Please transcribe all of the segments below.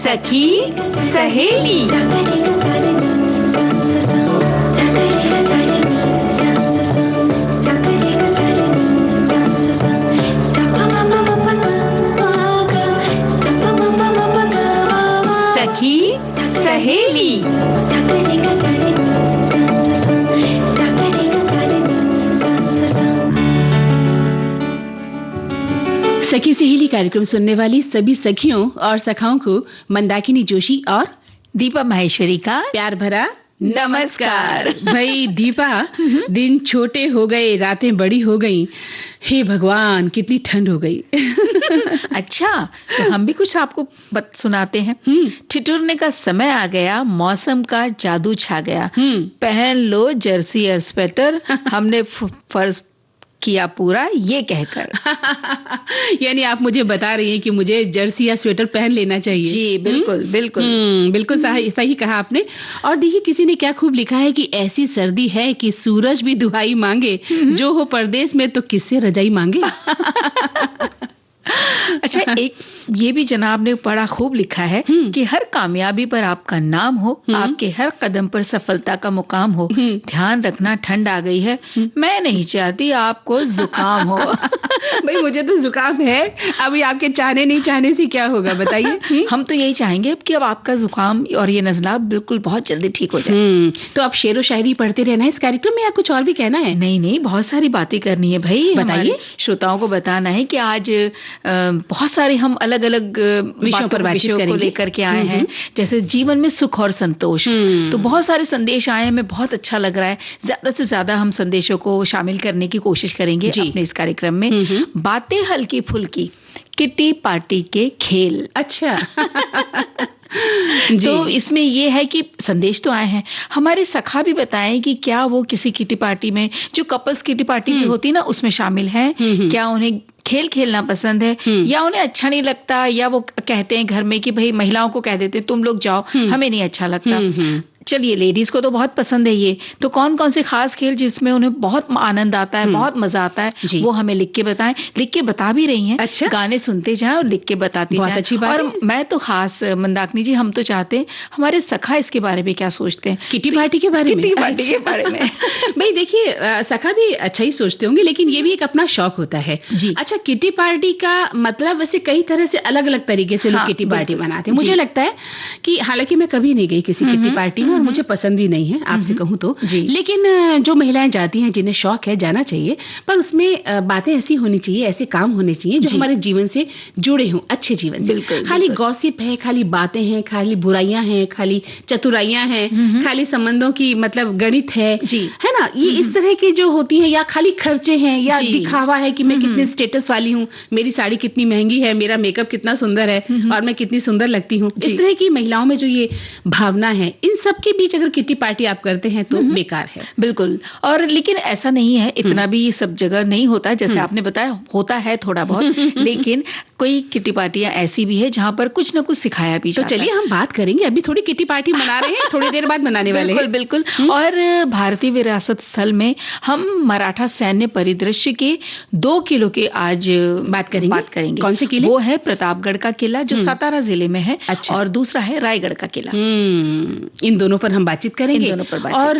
सखी सहेली। सखी सहेली। सखी सहेली कार्यक्रम सुनने वाली सभी सखियों और सखाओं को मंदाकिनी जोशी और दीपा माहेश्वरी का प्यार भरा नमस्कार। भाई दीपा, दिन छोटे हो गए, रातें बड़ी हो गई। हे भगवान, कितनी ठंड हो गई। अच्छा, तो हम भी कुछ आपको सुनाते हैं। ठिठुरने का समय आ गया, मौसम का जादू छा गया। पहन लो जर्सी या स्वेटर, हमने फर्ज किया पूरा ये कहकर। यानी आप मुझे बता रही हैं कि मुझे जर्सी या स्वेटर पहन लेना चाहिए। जी बिल्कुल बिल्कुल। बिल्कुल सही कहा आपने। और देखिए, किसी ने क्या खूब लिखा है कि ऐसी सर्दी है कि सूरज भी दुहाई मांगे, जो हो परदेश में तो किससे रजाई मांगे। अच्छा, एक ये भी जनाब ने बड़ा खूब लिखा है कि हर कामयाबी पर आपका नाम हो, आपके हर कदम पर सफलता का मुकाम हो। ध्यान रखना, ठंड आ गई है, मैं नहीं चाहती आपको जुकाम हो। भाई मुझे तो जुकाम है, अभी आपके चाहने नहीं चाहने से क्या होगा बताइए। हम तो यही चाहेंगे कि अब आपका जुकाम और ये नजला बिल्कुल बहुत जल्दी ठीक हो जाए। तो आप शेरो शायरी पढ़ते रहना है इस कार्यक्रम में, या कुछ और भी कहना है? नहीं, बहुत सारी बातें करनी है भाई। बताइए। श्रोताओं को बताना है कि आज बहुत सारे हम अलग अलग विषयों को लेकर के आए हैं, जैसे जीवन में सुख और संतोष। तो बहुत सारे संदेश आए, हमें बहुत अच्छा लग रहा है। ज्यादा से ज्यादा हम संदेशों को शामिल करने की कोशिश करेंगे अपने इस कार्यक्रम में। बातें हल्की फुल्की, किटी पार्टी के खेल। अच्छा। तो इसमें ये है कि संदेश तो आए हैं, हमारे सखा भी बताएं कि क्या वो किसी किटी पार्टी में, जो कपल्स किटी पार्टी भी होती है ना, उसमें शामिल हैं। क्या उन्हें खेल खेलना पसंद है, या उन्हें अच्छा नहीं लगता, या वो कहते हैं घर में कि भाई महिलाओं को कह देते तुम लोग जाओ, हमें नहीं अच्छा लगता। चलिए, लेडीज को तो बहुत पसंद है ये। तो कौन कौन से खास खेल जिसमें उन्हें बहुत आनंद आता है, बहुत मजा आता है, वो हमें लिख के बताएं। लिख के बता भी रही हैं। अच्छा? गाने गाने सुनते जाएं और लिख के बताती जाएं। अच्छी बात और है। मैं तो खास मंदाकिनी जी, हम तो चाहते हैं हमारे सखा इसके बारे में क्या सोचते हैं, किटी पार्टी के बारे में। किटी पार्टी के बारे में। भाई देखिए, सखा भी अच्छा ही सोचते होंगे, लेकिन ये भी एक अपना शौक होता है। जी। अच्छा, किटी पार्टी का मतलब वैसे कई तरह से अलग अलग तरीके से लोग किटी पार्टी मनाते हैं। मुझे लगता है कि हालांकि मैं कभी नहीं गई किसी किटी पार्टी में, और मुझे पसंद भी नहीं है, आपसे कहूँ तो। लेकिन जो महिलाएं जाती हैं, जिन्हें शौक है, जाना चाहिए। पर उसमें बातें ऐसी होनी चाहिए, ऐसे काम होने चाहिए जो हमारे जीवन से जुड़े हों, अच्छे जीवन से। खाली गॉसिप है, खाली बातें हैं, खाली बुराइयां हैं, खाली चतुराइयां हैं, खाली संबंधों की मतलब गणित है ना, ये इस तरह की जो होती है, या खाली खर्चे हैं, या दिखावा है कि मैं कितने स्टेटस वाली हूँ, मेरी साड़ी कितनी महंगी है, मेरा मेकअप कितना सुंदर है, और मैं कितनी सुंदर लगती हूँ। इस तरह की महिलाओं में जो ये भावना है, इन सब के बीच अगर किटी पार्टी आप करते हैं तो बेकार है। बिल्कुल। और लेकिन ऐसा नहीं है, इतना भी सब जगह नहीं होता, जैसे आपने बताया, होता है थोड़ा बहुत। लेकिन कोई किटी पार्टियां ऐसी भी है जहां पर कुछ ना कुछ सिखाया भी जाता है। तो चलिए हम बात करेंगे, अभी थोड़ी किटी पार्टी मना रहे हैं, थोड़ी देर बाद मनाने वाले हैं। बिल्कुल। और भारतीय विरासत स्थल में हम मराठा सैन्य परिदृश्य के 2 किलो के आज बात करेंगे। कौन से किले? वो है प्रतापगढ़ का किला, जो सातारा जिले में है। अच्छा। और दूसरा है रायगढ़ का किला। इन दोनों पर हम बातचीत करेंगे। और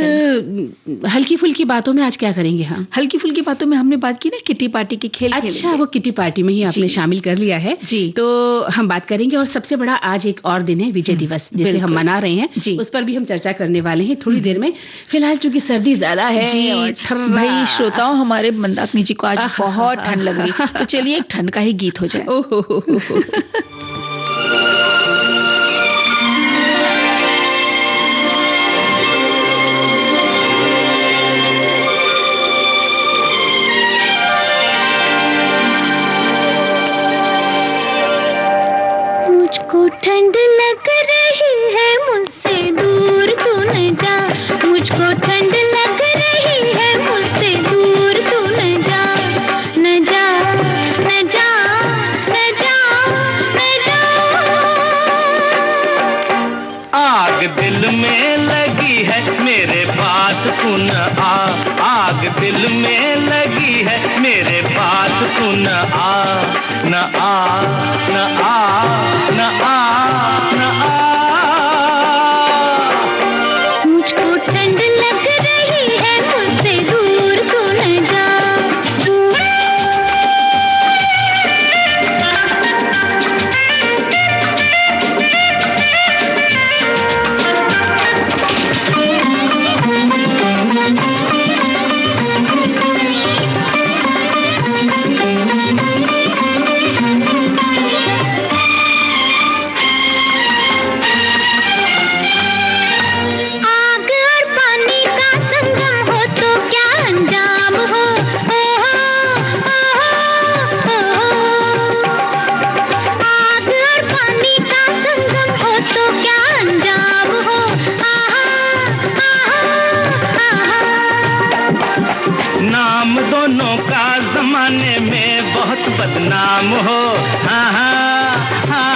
हल्की फुल्की बातों में आज क्या करेंगे? हम हल्की फुल्की बातों में हमने बात की ना किटी पार्टी के खेल। अच्छा, वो किटी पार्टी में ही आपने शामिल कर लिया है। तो हम बात करेंगे। और सबसे बड़ा आज एक और दिन है, विजय दिवस, जिसे हम मना रहे हैं, उस पर भी हम चर्चा करने वाले हैं थोड़ी देर में। फिलहाल चूंकि सर्दी ज्यादा है और भाई श्रोताओं, हमारे मंदाकिनी जी को आज बहुत ठंड लग रही, तो चलिए एक ठंड का ही गीत हो जाए। मुझको ठंड लग रही है, मुझसे दूर तू न जा। मुझको ठंड लग रही है, मुझसे दूर तू न जा। न जा, न जा, न जा, न जा। आ, आग दिल में लगी है मेरे पास तू न आ, न आ, न आ, न आ, न आ। मुझको ठंड लग रही है मुझसे दूर तू न जा। नाम दोनों का जमाने में बहुत बदनाम हो, हाँ हाँ हाँ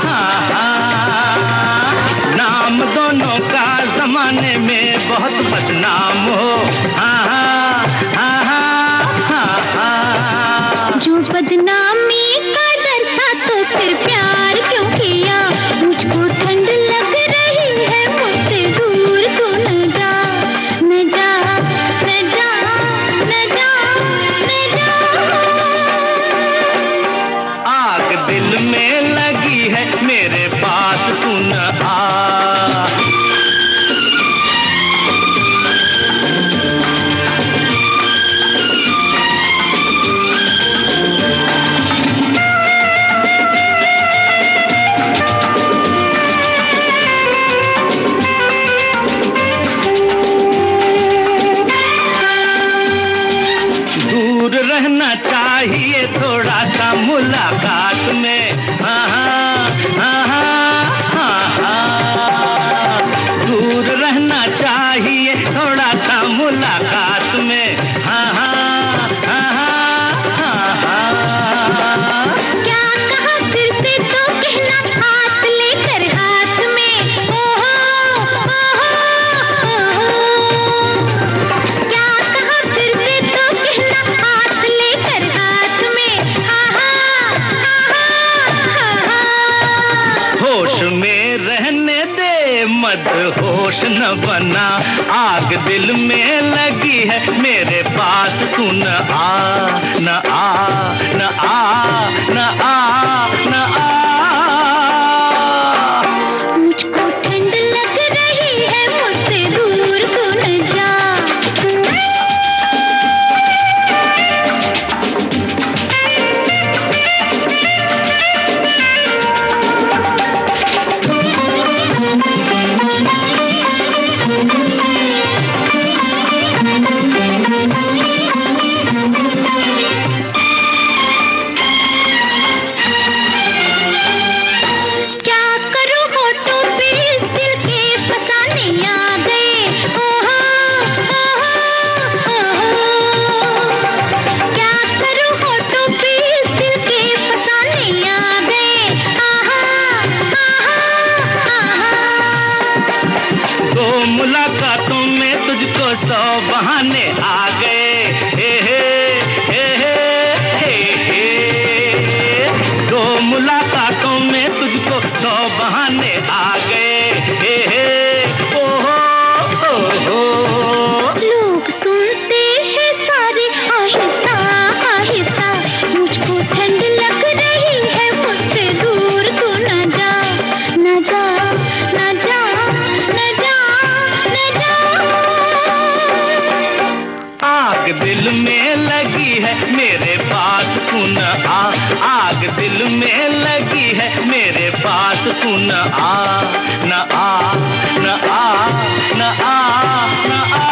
हाँ हाँ। नाम दोनों का जमाने में बहुत बदनाम हो, हाँ हाँ हाँ हाँ हाँ। जो बदनामी का डर था तो फिर प्यार क्यों किया। मुझको ठंड लग रही है मुझसे दूर तू न जा, न जा, न जा, न जा, न जा। आग दिल में लगी है मेरे पास तू न आ। दूर रहना चाहिए थोड़ा सा मुलाकात में, हाँ हाँ हाँ हाँ हाँ। दूर रहना चाहिए थोड़ा सा मुलाकात में, हाँ हाँ हाँ हाँ हाँ। क्या कहा फिर से तो कहना हाथ लेकर हाथ में, ओहो ओहो। क्या कहा फिर से तो कहना हाथ लेकर हाथ में, हाँ हाँ हाँ हाँ। होश में रहने दे मत होश न बना, आग दिल में लगी है मेरे पास तू न आ, न आ, न आ, न आ, न आ। मुझको ठंड लग रही है मुझसे दूर तू न जा। क्या करूं होठों पे इस दिल के फसाने आ गए, ओहो ओहो ओहो। क्या करूं होठों पे इस दिल के फसाने आ गए, आहा आहा आहा। दो मुलाकातों में तुझको 100 बहाने आ गए, हे हे हे हे हे। दो मुलाकातों में तुझको 100 बहाने आ गए, हे हे ओहो ओहो। लोग सुनते हैं सारे आहिस्ता आहिस्ता। मुझको ठंड लग रही है मुझसे दूर तू न जा, न जा, न जा, न जा, न जा। आग दिल में लगी है मेरे पास तू न आ, आग दिल में लगी है मेरे पास तू न आ, न आ, न आ, न आ, न आ।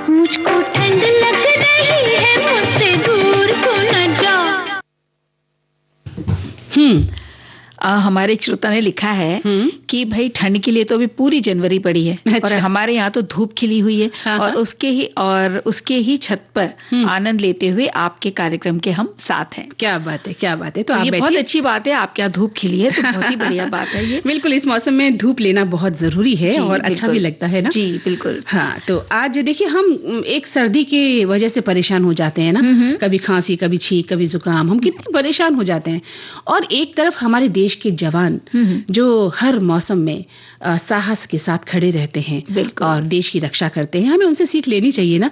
मुझको ठंड लग रही है मुझसे दूर तू न जा। हमारे एक श्रोता ने लिखा है कि भाई ठंड के लिए तो अभी पूरी जनवरी पड़ी है। अच्छा। और हमारे यहाँ तो धूप खिली हुई है। हाँ, और उसके ही छत पर आनंद लेते हुए आपके कार्यक्रम के हम साथ हैं। क्या बात है, क्या बात है। तो आप ये बैठिए। बहुत अच्छी बात है, आपके यहाँ धूप खिली है तो बहुत ही बढ़िया बात है ये। बिल्कुल, इस मौसम में धूप लेना बहुत जरूरी है और अच्छा भी लगता है ना। जी बिल्कुल। हाँ, तो आज देखिए हम एक सर्दी की वजह से परेशान हो जाते हैं ना, कभी खांसी, कभी छींक, कभी जुकाम, हम कितने परेशान हो जाते हैं। और एक तरफ हमारे देश के जवान जो हर मौसम में साहस के साथ खड़े रहते हैं और देश की रक्षा करते हैं, हमें उनसे सीख लेनी चाहिए ना।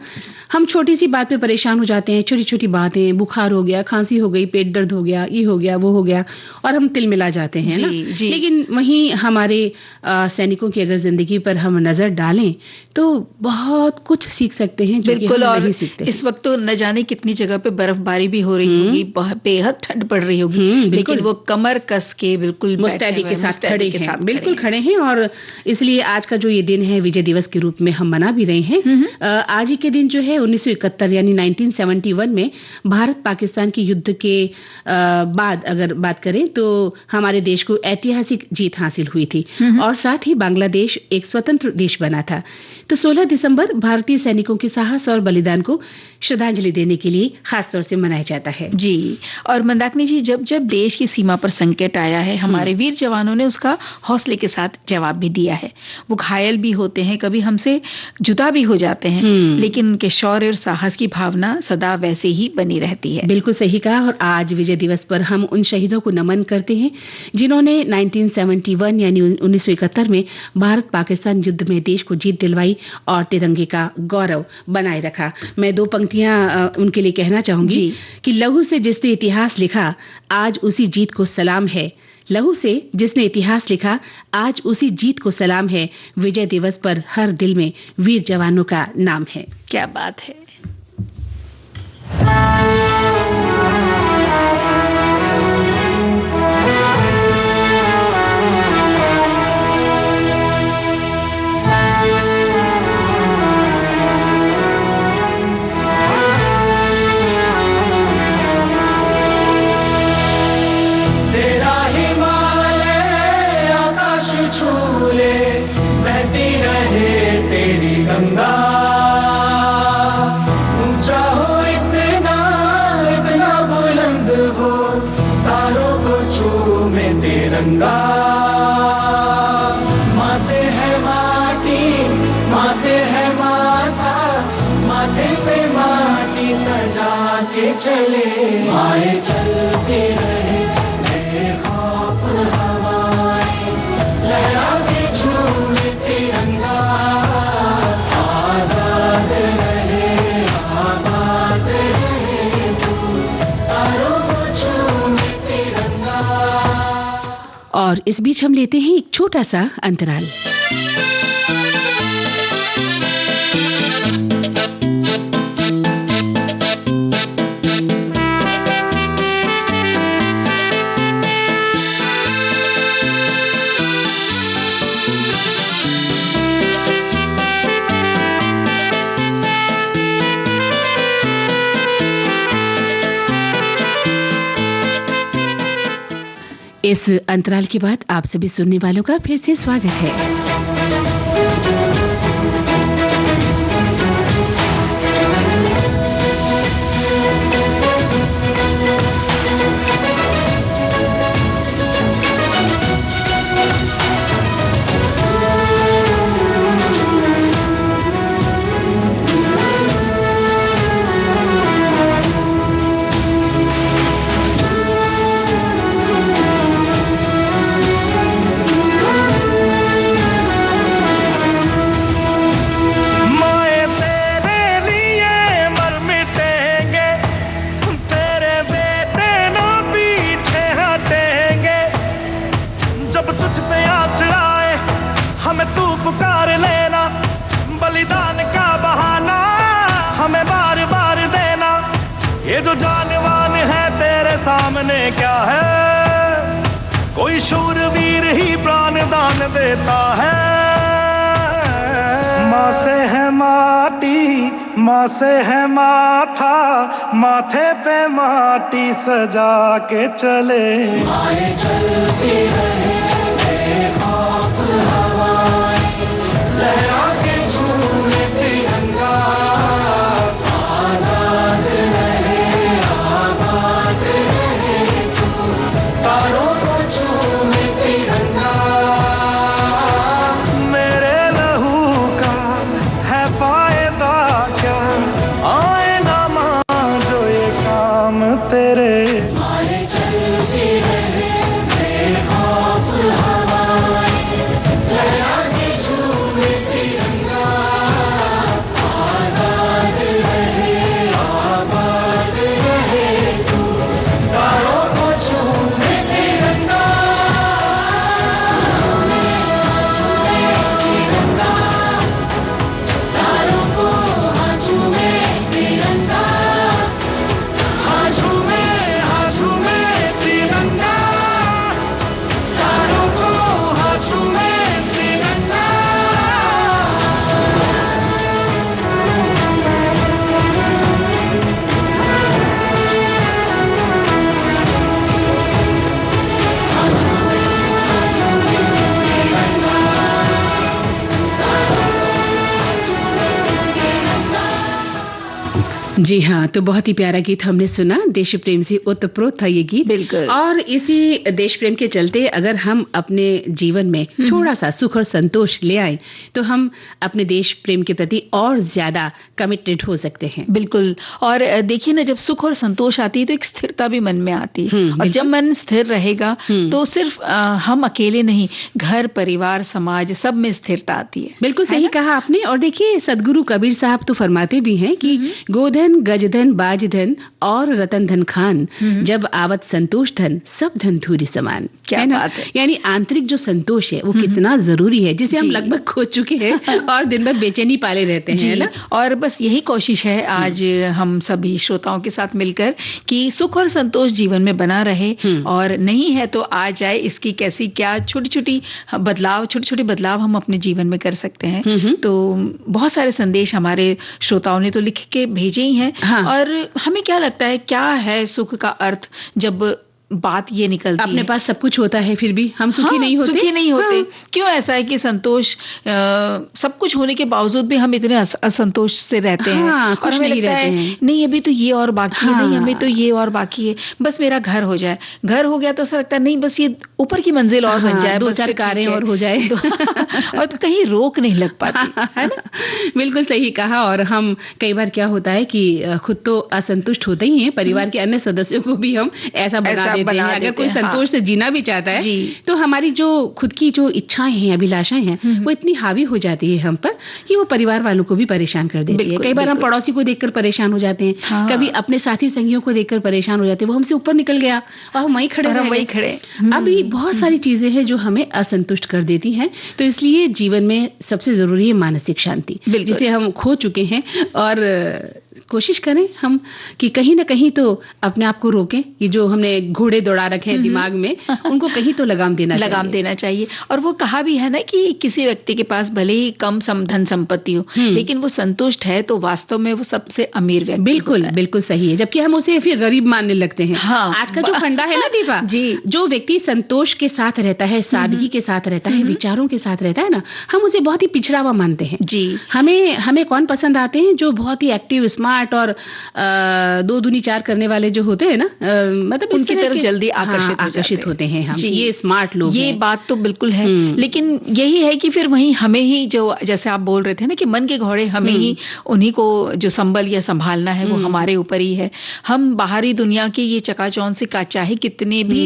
हम छोटी सी बात पे परेशान हो जाते हैं, छोटी छोटी बातें, बुखार हो गया, खांसी हो गई, पेट दर्द हो गया, ये हो गया, वो हो गया, और हम तिलमिला जाते हैं ना। लेकिन वहीं हमारे सैनिकों की अगर जिंदगी पर हम नजर डालें तो बहुत कुछ सीख सकते हैं जो कि हम नहीं सीखते। इस वक्त तो न जाने कितनी जगह पे बर्फबारी भी हो रही होगी, बेहद ठंड पड़ रही होगी, लेकिन वो कमर कस के बिल्कुल मुस्तैदी के साथ खड़े हैं, बिल्कुल खड़े हैं। और इसलिए आज का जो ये दिन है विजय दिवस के रूप में हम मना भी रहे हैं। आज ही के दिन जो है 1971 यानी 1971 में भारत पाकिस्तान के युद्ध के बाद अगर बात करें तो हमारे देश को ऐतिहासिक जीत हासिल हुई थी और साथ ही बांग्लादेश एक स्वतंत्र देश बना था। तो 16 दिसंबर भारतीय सैनिकों के साहस और बलिदान को श्रद्धांजलि देने के लिए खास तौर से मनाया जाता है। जी, और मंदाकिनी जी, जब जब देश की सीमा पर संकट आया है, हमारे वीर जवानों ने उसका हौसले के साथ जवाब भी दिया है। वो घायल भी होते हैं, कभी हमसे जुदा भी हो जाते हैं, लेकिन उनके शौर्य और साहस की भावना सदा वैसे ही बनी रहती है। बिल्कुल सही कहा। और आज विजय दिवस पर हम उन शहीदों को नमन करते हैं जिन्होंने 1971 यानी 1971 में भारत पाकिस्तान युद्ध में देश को जीत दिलवाई और तिरंगे का गौरव बनाए रखा। मैं दो पंक्तियां उनके लिए कहना चाहूंगी कि लहू से जिसने इतिहास लिखा आज उसी जीत को सलाम है। लहू से जिसने इतिहास लिखा आज उसी जीत को सलाम है। विजय दिवस पर हर दिल में वीर जवानों का नाम है। क्या बात है। माँ से है माटी, माँ से है माथा, माथे पे माटी सजा के चले। आए चलते रहे बेखौफ हवाएं, लहरा के झूमे तिरंगा। आजाद रहे आबाद रहे तू, तारों को झूमे तिरंगा। और इस बीच हम लेते हैं एक छोटा सा अंतराल। इस अंतराल के बाद आप सभी सुनने वालों का फिर से स्वागत है। ये जो जानवान है तेरे सामने क्या है, कोई शूरवीर ही प्राण दान देता है। माँ से है माटी, माँ से है माथा, माथे पे माटी सजा के चले। आए चलते रहे बेखौफ जी हाँ, तो बहुत ही प्यारा गीत हमने सुना, देश प्रेम से ओतप्रोत था ये गीत। बिल्कुल। और इसी देश प्रेम के चलते अगर हम अपने जीवन में थोड़ा सा सुख और संतोष ले आए तो हम अपने देश प्रेम के प्रति और ज्यादा कमिटेड हो सकते हैं। बिल्कुल। और देखिए ना, जब सुख और संतोष आती है तो एक स्थिरता भी मन में आती है, और जब मन स्थिर रहेगा तो सिर्फ हम अकेले नहीं, घर परिवार समाज सब में स्थिरता आती है। बिल्कुल सही कहा आपने। और देखिए, सदगुरु कबीर साहब तो फरमाते भी हैं कि गोधन गजधन बाजधन और रतन धन खान, जब आवत संतोष धन सब धन धूरी समान। क्या बात है। यानी आंतरिक जो संतोष है वो कितना जरूरी है, जिसे हम लगभग खो चुके हैं और दिन भर बेचैनी पाले रहते हैं, है ना। और बस यही कोशिश है आज हम सभी श्रोताओं के साथ मिलकर कि सुख और संतोष जीवन में बना रहे, और नहीं है तो आ जाए इसकी कैसी क्या छोटी छोटी बदलाव हम अपने जीवन में कर सकते हैं। तो बहुत सारे संदेश हमारे श्रोताओं ने तो लिख के भेजे ही हैं। हाँ। और हमें क्या लगता है, क्या है सुख का अर्थ? जब बात ये निकलती अपने है, पास सब कुछ होता है फिर भी हम सुखी नहीं होते। सुखी नहीं होते। हाँ। क्यों ऐसा है कि संतोष सब कुछ होने के बावजूद भी हम इतने असंतोष से रहते हैं। और हमें लगता है नहीं अभी तो ये और बाकी है, नहीं हमें तो ये और बाकी है, बस मेरा घर हो जाए। घर हो गया तो ऐसा लगता है नहीं बस ये ऊपर की मंजिल और बन जाए, 2-4 कारें और हो जाए और तो कहीं रोक नहीं लग पाती, है ना। बिल्कुल सही कहा। और हम कई बार क्या होता है कि खुद तो असंतुष्ट होते ही हैं, परिवार के अन्य सदस्यों को भी हम ऐसा बना देते हैं। अगर कोई संतोष से जीना भी चाहता है तो हमारी जो खुद की जो इच्छाएं हैं, अभिलाषाएं हैं, वो इतनी हावी हो जाती है हम पर कि वो परिवार वालों को भी परेशान कर देती है। कई बार हम पड़ोसी को देखकर परेशान हो जाते हैं। हाँ। कभी अपने साथी संगियों को देखकर परेशान हो जाते हैं, वो हमसे ऊपर निकल गया और हम वहीं खड़े। अभी बहुत सारी चीजें हैं जो हमें असंतुष्ट कर देती हैं। तो इसलिए जीवन में सबसे जरूरी है मानसिक शांति, जिसे हम खो चुके हैं। और कोशिश करें हम कि कहीं ना कहीं तो अपने आप को रोकें। ये जो हमने घोड़े दौड़ा रखे हैं दिमाग में, उनको कहीं तो लगाम देना चाहिए। और वो कहा भी है ना कि किसी व्यक्ति के पास भले ही कम धन संपत्ति हो, लेकिन वो संतुष्ट है तो वास्तव में वो सबसे अमीर व्यक्ति। बिल्कुल सही है, जबकि हम उसे फिर गरीब मानने लगते हैं। हाँ, आज का जो फंडा है ना दीपा जी, जो व्यक्ति संतोष के साथ रहता है, सादगी के साथ रहता है, विचारों के साथ रहता है ना, हम उसे बहुत ही पिछड़ा हुआ मानते हैं जी। हमें कौन पसंद आते हैं? जो बहुत ही एक्टिव, स्मार्ट और 2 दूनी 4 करने वाले जो होते हैं ना, मतलब उनकी तरफ जल्दी आकर्षित होते हैं हम। ये स्मार्ट लोग, ये बात तो बिल्कुल है। लेकिन यही है कि फिर वहीं हमें ही, जो जैसे आप बोल रहे थे ना कि मन के घोड़े हमें ही, उन्हीं को जो संभल या संभालना है वो हमारे ऊपर ही है। हम बाहरी दुनिया के ये चकाचौंध से चाहे कितने भी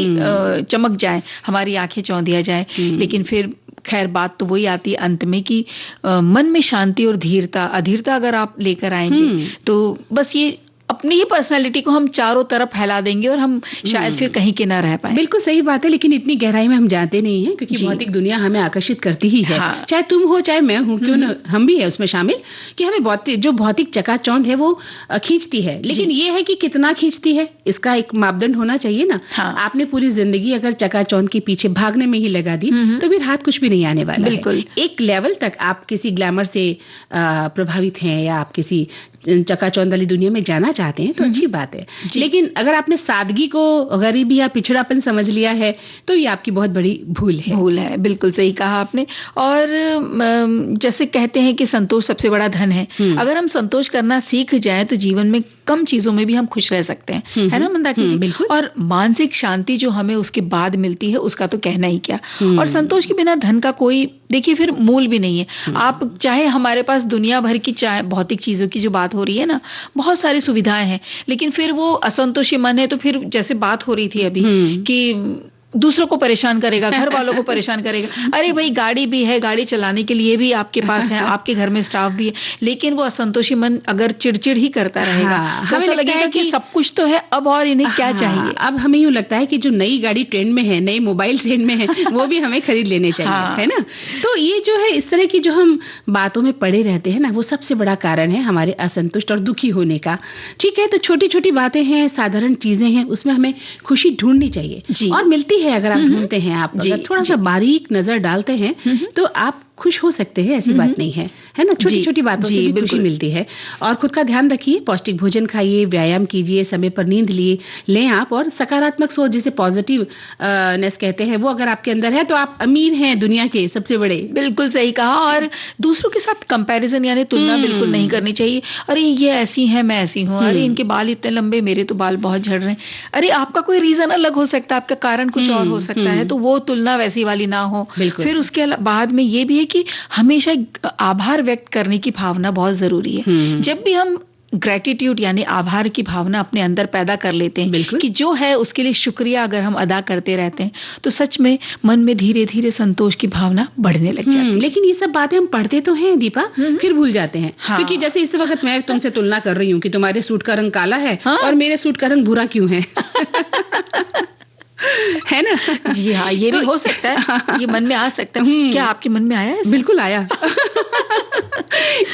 चमक जाए, हमारी आंखें चौंधिया जाए, लेकिन फिर खैर बात तो वही आती है अंत में कि मन में शांति और अधीरता अगर आप लेकर आएंगे तो बस ये अपनी ही पर्सनालिटी को हम चारों तरफ फैला देंगे और हम शायद फिर कहीं के ना रह पाए। बिल्कुल सही बात है, लेकिन इतनी गहराई में हम जाते नहीं हैं क्योंकि भौतिक दुनिया हमें आकर्षित करती ही है। हाँ। चाहे तुम हो चाहे मैं हूं, क्यों ना हम भी है उसमें शामिल, कि हमें जो भौतिक चकाचौंध है वो खींचती है। लेकिन ये है कि कितना खींचती है, इसका एक मापदंड होना चाहिए ना। हाँ। आपने पूरी जिंदगी अगर चकाचौंध के पीछे भागने में ही लगा दी तो फिर हाथ कुछ भी नहीं आने वाला। बिल्कुल। एक लेवल तक आप किसी ग्लैमर से प्रभावित हैं या आप किसी चकाचौंध वाली दुनिया में जाना चाहते हैं तो अच्छी बात है, लेकिन अगर आपने सादगी को गरीबी या पिछड़ापन समझ लिया है तो ये आपकी बहुत बड़ी भूल है। बिल्कुल सही कहा आपने। और जैसे कहते हैं कि संतोष सबसे बड़ा धन है। अगर हम संतोष करना सीख जाएं तो जीवन में कम चीजों में भी हम खुश रह सकते हैं, है ना मंदाकिनी जी? बिल्कुल। और मानसिक शांति जो हमें उसके बाद मिलती है उसका तो कहना ही क्या। और संतोष के बिना धन का कोई, देखिए, फिर मूल भी नहीं है। आप चाहे हमारे पास दुनिया भर की चाहे भौतिक चीजों की जो बात हो रही है ना, बहुत सारी सुविधाएं हैं, लेकिन फिर वो असंतोषी मन है तो फिर जैसे बात हो रही थी अभी कि दूसरों को परेशान करेगा, घर वालों को परेशान करेगा। अरे भाई, गाड़ी भी है, गाड़ी चलाने के लिए भी आपके पास है, आपके घर में स्टाफ भी है, लेकिन वो असंतोषी मन अगर चिड़चिड़ ही करता रहेगा तो ऐसा लगेगा कि सब कुछ तो है, अब और इन्हें क्या चाहिए। अब हमें यूं लगता है कि जो नई गाड़ी ट्रेंड में है, नई मोबाइल ट्रेंड में है, वो भी हमें खरीद लेने चाहिए। है ना। तो ये जो है, इस तरह की जो हम बातों में पड़े रहते हैं ना, वो सबसे बड़ा कारण है हमारे असंतुष्ट और दुखी होने का। ठीक है, तो छोटी छोटी बातें हैं, साधारण चीजें हैं, उसमें हमें खुशी ढूंढनी चाहिए और मिलती है। अगर आप ढूंढते हैं, आप अगर थोड़ा सा बारीक नजर डालते हैं तो आप खुश हो सकते हैं, ऐसी बात नहीं है ना। छोटी छोटी बातों से भी खुशी मिलती है। और खुद का ध्यान रखिए, पौष्टिक भोजन खाइए, व्यायाम कीजिए, समय पर नींद लें आप, और सकारात्मक सोच जिसे पॉजिटिव नेस कहते हैं, वो अगर आपके अंदर है तो आप अमीर हैं दुनिया के सबसे बड़े। बिल्कुल सही कहा। और दूसरों के साथ कंपैरिजन यानी तुलना बिल्कुल नहीं करनी चाहिए। अरे ये ऐसी है, मैं ऐसी हूँ, अरे इनके बाल इतने लंबे, मेरे तो बाल बहुत झड़ रहे हैं। अरे आपका कोई रीजन अलग हो सकता है, आपका कारण कुछ और हो सकता है, तो वो तुलना वैसी वाली ना हो। फिर उसके बाद में ये भी है कि हमेशा आभार व्यक्त करने की भावना बहुत जरूरी है। जब भी हम ग्रेटिट्यूड यानी आभार की भावना अपने अंदर पैदा कर लेते हैं कि जो है उसके लिए शुक्रिया अगर हम अदा करते रहते हैं, तो सच में मन में धीरे धीरे संतोष की भावना बढ़ने लग जाती है। लेकिन ये सब बातें हम पढ़ते तो हैं दीपा, फिर भूल जाते हैं। क्योंकि जैसे इस वक्त मैं तुमसे तुलना कर रही हूँ कि तुम्हारे सूट का रंग काला है और मेरे सूट का रंग भूरा क्यों है। है ना। जी हाँ, ये भी हो सकता है, ये मन में आ सकता है। क्या आपके मन में आया है? बिल्कुल आया।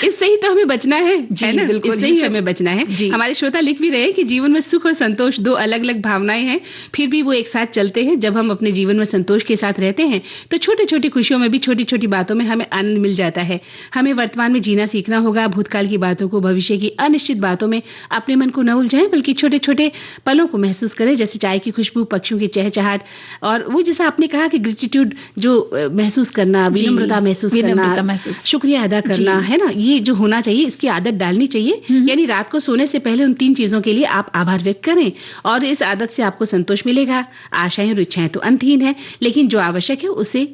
इससे ही तो हमें बचना है ना? बिल्कुल, इससे ही हमें बचना है। हमारे श्रोता लिख भी रहे कि जीवन में सुख और संतोष दो अलग अलग भावनाएं हैं, फिर भी वो एक साथ चलते हैं। जब हम अपने जीवन में संतोष के साथ रहते हैं तो छोटी छोटी खुशियों में भी, छोटी छोटी बातों में हमें आनंद मिल जाता है। हमें वर्तमान में जीना सीखना होगा। भूतकाल की बातों को, भविष्य की अनिश्चित बातों में अपने मन को न उलझाएं, बल्कि छोटे छोटे पलों को महसूस करें, जैसे चाय की खुशबू, पक्षियों की चहचहाट, और वो जैसा आपने कहा कि ग्रेटिट्यूड जो महसूस करना, विनम्रता महसूस करना, शुक्रिया अदा करना, है ना, ये जो होना चाहिए, इसकी आदत डालनी चाहिए। यानी रात को सोने से पहले उन 3 चीजों के लिए आप आभार व्यक्त करें, और इस आदत से आपको संतोष मिलेगा। आशाएं और इच्छाएं तो अंतहीन है, लेकिन जो आवश्यक है उसे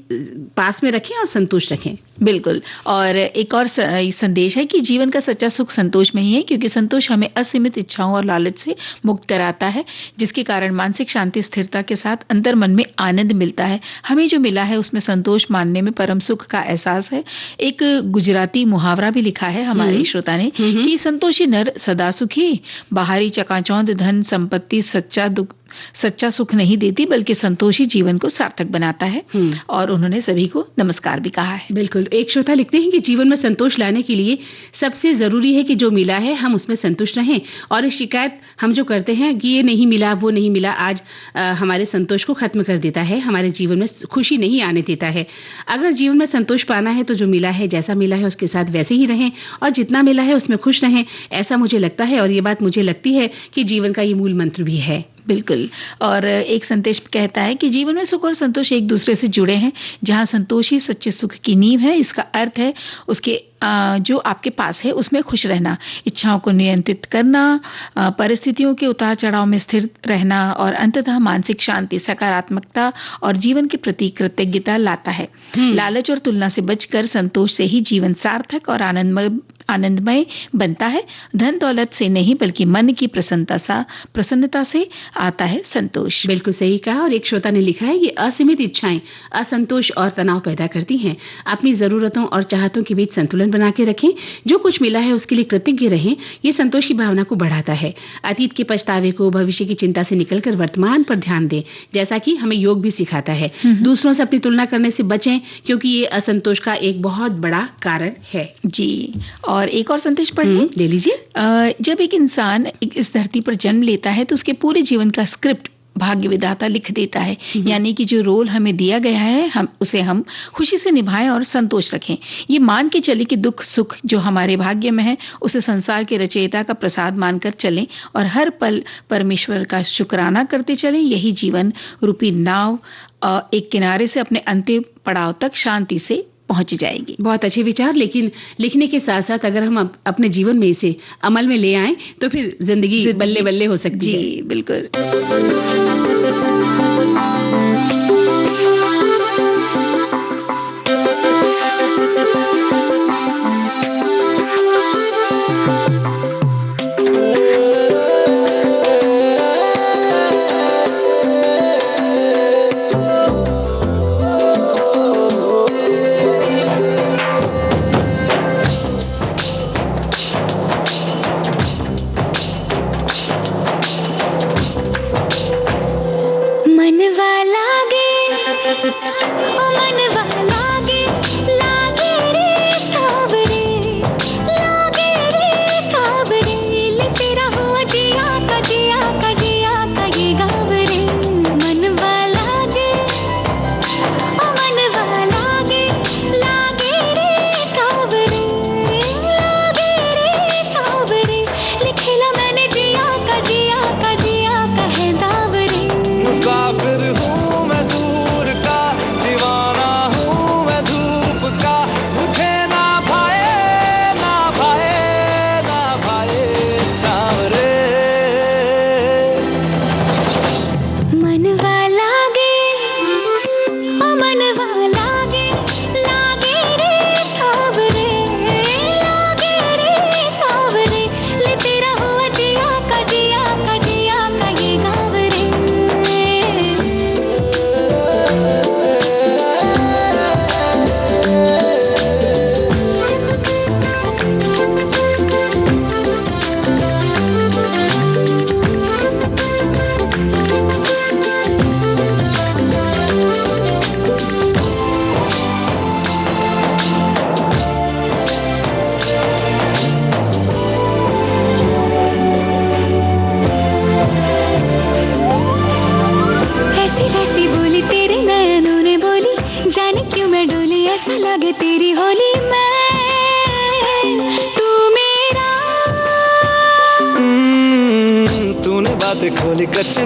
पास में रखें और संतोष रखें। बिल्कुल। और एक और संदेश है कि जीवन का सच्चा सुख संतोष में ही है, क्योंकि संतोष हमें असीमित इच्छाओं और लालच से मुक्त कराता है, जिसके कारण मानसिक शांति, स्थिरता के साथ अंतर मन में आनंद मिलता है। हमें जो मिला है उसमें संतोष मानने में परम सुख का एहसास है। एक गुजराती मुहावरा भी लिखा है हमारे श्रोता ने कि संतोषी नर सदा सुखी, बाहरी चकाचौंध धन संपत्ति सच्चा सुख नहीं देती, बल्कि संतोषी जीवन को सार्थक बनाता है। और उन्होंने सभी को नमस्कार भी कहा है। बिल्कुल। एक श्रोता लिखते हैं कि जीवन में संतोष लाने के लिए सबसे जरूरी है कि जो मिला है हम उसमें संतुष्ट रहें, और इस शिकायत हम जो करते हैं कि ये नहीं मिला, वो नहीं मिला, आज हमारे संतोष को खत्म कर देता है, हमारे जीवन में खुशी नहीं आने देता है। अगर जीवन में संतोष पाना है तो जो मिला है, जैसा मिला है उसके साथ वैसे ही रहें, और जितना मिला है उसमें खुश रहें। ऐसा मुझे लगता है, और ये बात मुझे लगती है कि जीवन का ये मूल मंत्र भी है। बिल्कुल। और एक संदेश कहता है कि जीवन में सुख और संतोष एक दूसरे से जुड़े हैं। जहां संतोष ही सच्चे सुख की नींव है, इसका अर्थ है उसके जो आपके पास है उसमें खुश रहना, इच्छाओं को नियंत्रित करना, परिस्थितियों के उतार चढ़ाव में स्थिर रहना, और अंततः मानसिक शांति, सकारात्मकता और जीवन के प्रति कृतज्ञता लाता है। लालच और तुलना से बचकर संतोष से ही जीवन सार्थक और आनंदमय बनता है। धन दौलत से नहीं, बल्कि मन की प्रसन्नता से आता है संतोष। बिल्कुल सही कहा। और एक श्रोता ने लिखा है, ये असीमित इच्छाएं असंतोष और तनाव पैदा करती हैं। अपनी जरूरतों और चाहतों के बीच संतुलन बना के रखें। जो कुछ मिला है उसके लिए कृतज्ञ रहें। ये संतोष की भावना को बढ़ाता है। अतीत के पछतावे को, भविष्य की चिंता से निकलकर वर्तमान पर ध्यान दें, जैसा कि हमें योग भी सिखाता है। दूसरों से अपनी तुलना करने से बचें, क्योंकि ये असंतोष का एक बहुत बड़ा कारण है। जी। और एक और संदेश पढ़िए, ले लीजिए। जब एक इंसान इस धरती पर जन्म लेता है तो उसके पूरे जीवन का स्क्रिप्ट भाग्य विधाता लिख देता है। यानी कि जो रोल हमें दिया गया है उसे हम खुशी से निभाएं और संतोष रखें। ये मान के चले कि दुख सुख जो हमारे भाग्य में है उसे संसार के रचयिता का प्रसाद मानकर चलें, और हर पल परमेश्वर का शुक्राना करते चलें। यही जीवन रूपी नाव एक किनारे से अपने अंतिम पड़ाव तक शांति से पहुंच जाएगी। बहुत अच्छे विचार। लेकिन लिखने के साथ साथ अगर हम अपने जीवन में इसे अमल में ले आएं तो फिर जिंदगी बल्ले बल्ले हो सकती है। जी बिल्कुल। मनवा लागे लागे रे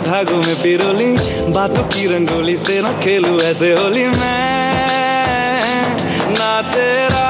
धागों में पिरोली, बातों की रंगोली से न खेलूं ऐसे होली मैं ना तेरा।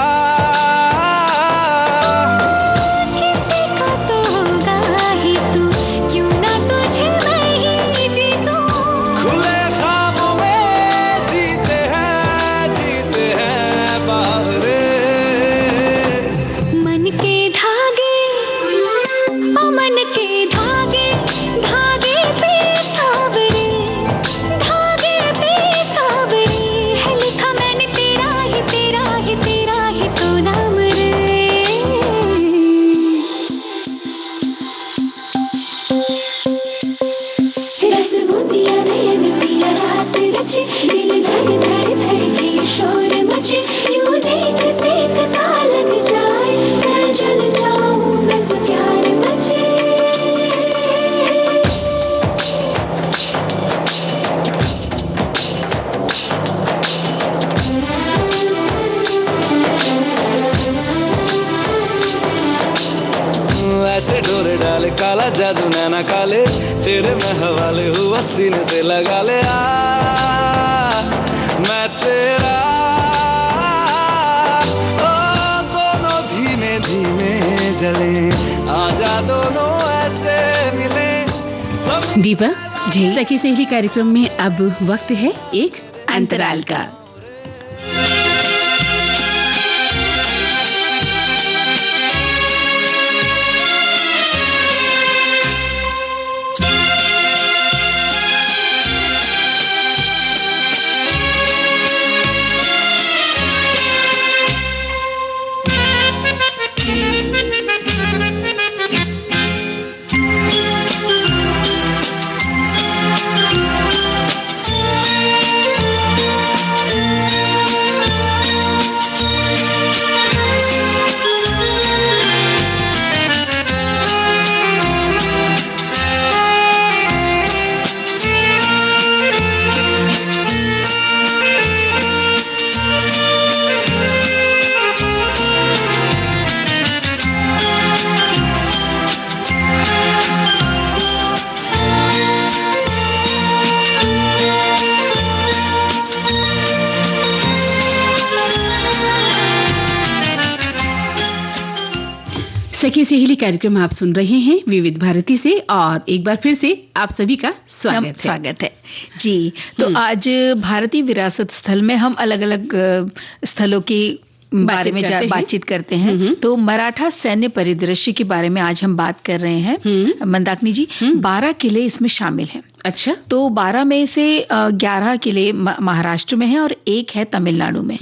काला जादू नैना काले तेरे में हवाले हुआ सीने से लगा ले मैं तेरा। ओ दोनों धीमे धीमे जले आजा दोनों ऐसे मिले। दीपा जी, सखी सहेली कार्यक्रम में अब वक्त है एक अंतराल का। सखी सहेली कार्यक्रम आप सुन रहे हैं विविध भारती से और एक बार फिर से आप सभी का स्वागत है जी। तो आज भारतीय विरासत स्थल में हम अलग अलग स्थलों की बारे में बातचीत करते हैं। तो मराठा सैन्य परिदृश्य के बारे में आज हम बात कर रहे हैं। मंदाकिनी जी, 12 किले इसमें शामिल हैं। अच्छा, तो 12 में से 11 किले महाराष्ट्र में हैं और एक है तमिलनाडु में।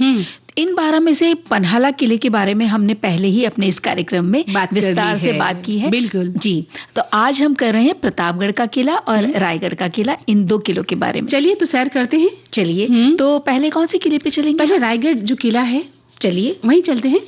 इन 12 में से पन्हाला किले के बारे में हमने पहले ही अपने इस कार्यक्रम में विस्तार से बात की है। बिल्कुल जी। तो आज हम कर रहे हैं प्रतापगढ़ का किला और रायगढ़ का किला, इन 2 किलों के बारे में। चलिए तो सैर करते हैं। चलिए, तो पहले कौन से किले पे चलेंगे? पहले रायगढ़ जो किला है, चलिए वहीं चलते हैं।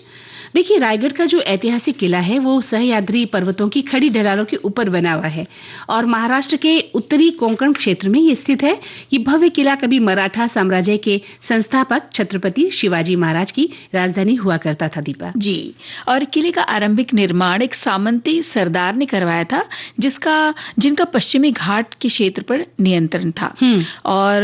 देखिए, रायगढ़ का जो ऐतिहासिक किला है वो सह्याद्री पर्वतों की खड़ी ढलानों के ऊपर बना हुआ है और महाराष्ट्र के उत्तरी कोंकण क्षेत्र में ये स्थित है। ये भव्य किला कभी मराठा साम्राज्य के संस्थापक छत्रपति शिवाजी महाराज की राजधानी हुआ करता था। दीपा जी, और किले का आरंभिक निर्माण एक सामंती सरदार ने करवाया था जिनका पश्चिमी घाट के क्षेत्र पर नियंत्रण था। और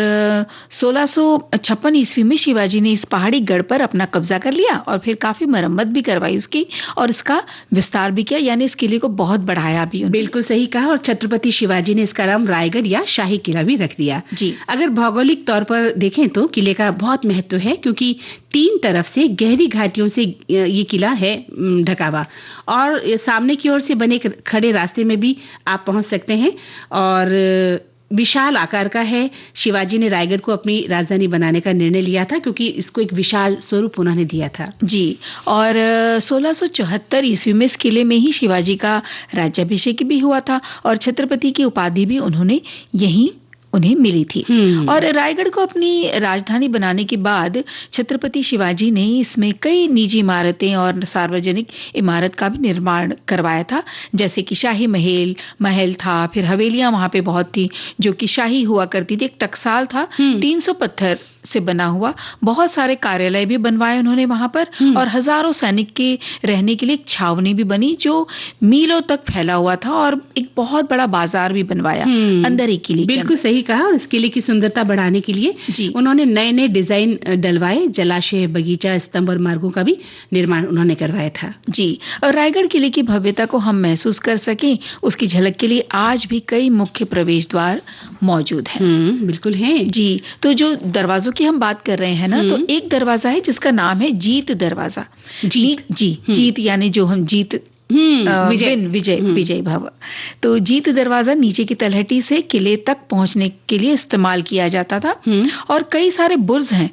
1656 ईस्वी में शिवाजी ने इस पहाड़ी गढ़ पर अपना कब्जा कर लिया और फिर काफी मरम्मत भी करवाई उसकी और इसका विस्तार भी किया, यानी इस किले को बहुत बढ़ाया भी। बिल्कुल सही कहा। और छत्रपति शिवाजी ने इसका नाम रायगढ़ या शाही किला भी रख दिया। जी। अगर भौगोलिक तौर पर देखें तो किले का बहुत महत्व है क्योंकि 3 तरफ से गहरी घाटियों से ये किला है ढका हुआ और सामने की ओर से बने खड़े रास्ते में भी आप पहुंच सकते हैं और विशाल आकार का है। शिवाजी ने रायगढ़ को अपनी राजधानी बनाने का निर्णय लिया था क्योंकि इसको एक विशाल स्वरूप उन्होंने दिया था। जी, और 1674 ईस्वी में इस किले में ही शिवाजी का राज्याभिषेक भी हुआ था और छत्रपति की उपाधि भी उन्होंने यहीं उन्हें मिली थी। और रायगढ़ को अपनी राजधानी बनाने के बाद छत्रपति शिवाजी ने इसमें कई निजी इमारतें और सार्वजनिक इमारत का भी निर्माण करवाया था, जैसे कि शाही महल था, फिर हवेलियां वहां पे बहुत थी जो कि शाही हुआ करती थी। एक टकसाल था 300 पत्थर से बना हुआ, बहुत सारे कार्यालय भी बनवाए उन्होंने वहां पर, और हजारों सैनिक के रहने के लिए एक छावनी भी बनी जो मीलों तक फैला हुआ था, और एक बहुत बड़ा बाजार भी बनवाया अंदर ही किले। बिल्कुल सही कहा। और इस किले की सुंदरता बढ़ाने के लिए उन्होंने नए नए डिजाइन डलवाए, जलाशय, बगीचा, स्तंभ और मार्गों का भी निर्माण उन्होंने करवाया था। जी, और रायगढ़ किले की भव्यता को हम महसूस कर सकें उसकी झलक के लिए आज भी कई मुख्य प्रवेश द्वार मौजूद हैं। बिल्कुल हैं जी। तो जो दरवाजों की हम बात कर रहे हैं ना, तो एक दरवाजा है जिसका नाम है जीत दरवाजा। जीत यानी जो हम जीत विजय भव। तो जीत दरवाजा नीचे की तलहटी से किले तक पहुंचने के लिए इस्तेमाल किया जाता था, और कई सारे बुर्ज हैं,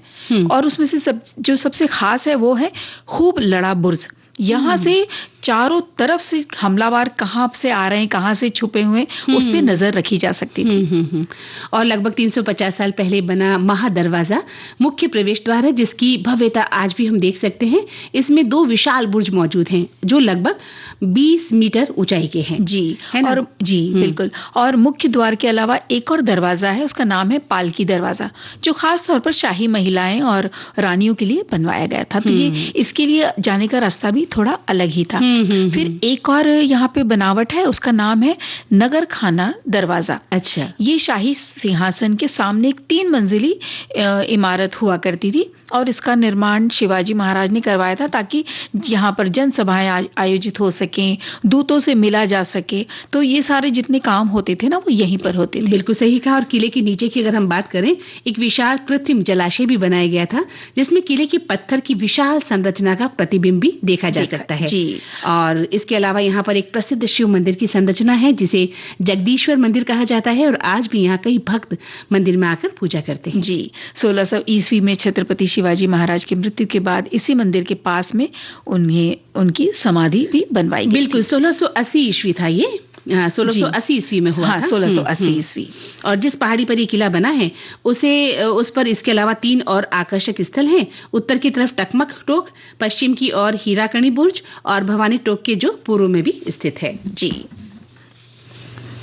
और उसमें से जो सबसे खास है वो है खूब लड़ा बुर्ज। यहाँ से चारों तरफ से हमलावर कहाँ से आ रहे हैं, कहाँ से छुपे हुए, उस पे नजर रखी जा सकती थी। और लगभग 350 साल पहले बना महादरवाजा मुख्य प्रवेश द्वार है, जिसकी भव्यता आज भी हम देख सकते हैं। इसमें 2 विशाल बुर्ज मौजूद हैं जो लगभग 20 मीटर ऊंचाई के हैं। जी, है ना? और बिल्कुल। और मुख्य द्वार के अलावा एक और दरवाजा है, उसका नाम है पालकी दरवाजा, जो खास तौर पर शाही महिलाएं और रानियों के लिए बनवाया गया था। तो ये इसके लिए जाने का रास्ता भी थोड़ा अलग ही था। फिर एक और यहाँ पे बनावट है, उसका नाम है नगर खाना दरवाजा। अच्छा। ये शाही सिंहासन के सामने एक 3 मंजिली इमारत हुआ करती थी, और इसका निर्माण शिवाजी महाराज ने करवाया था ताकि यहाँ पर जनसभाएं आयोजित हो सकें, दूतों से मिला जा सके। तो ये सारे जितने काम होते थे ना, वो यहीं पर होते थे। बिल्कुल सही कहा। और किले के नीचे की अगर हम बात करें, एक विशाल कृत्रिम जलाशय भी बनाया गया था, जिसमें किले के पत्थर की विशाल संरचना का प्रतिबिंब भी देखा जा सकता है। जी। और इसके अलावा यहाँ पर एक प्रसिद्ध शिव मंदिर की संरचना है, जिसे जगदीश्वर मंदिर कहा जाता है, और आज भी यहाँ कई भक्त मंदिर में आकर पूजा करते हैं। जी। 1600 ईस्वी में छत्रपति शिवाजी महाराज की मृत्यु के बाद इसी मंदिर के पास में उनकी समाधि भी बनवाई गई। बिल्कुल, 1680 ईस्वी था ये। 1680 ईस्वी में हुआ था। 1680 ईस्वी। और जिस पहाड़ी पर ये किला बना है उस पर इसके अलावा 3 और आकर्षक स्थल हैं। उत्तर की तरफ टकमक टोक, पश्चिम की ओर हीराकणी बुर्ज, और भवानी टोक के जो पूर्व में भी स्थित है। जी।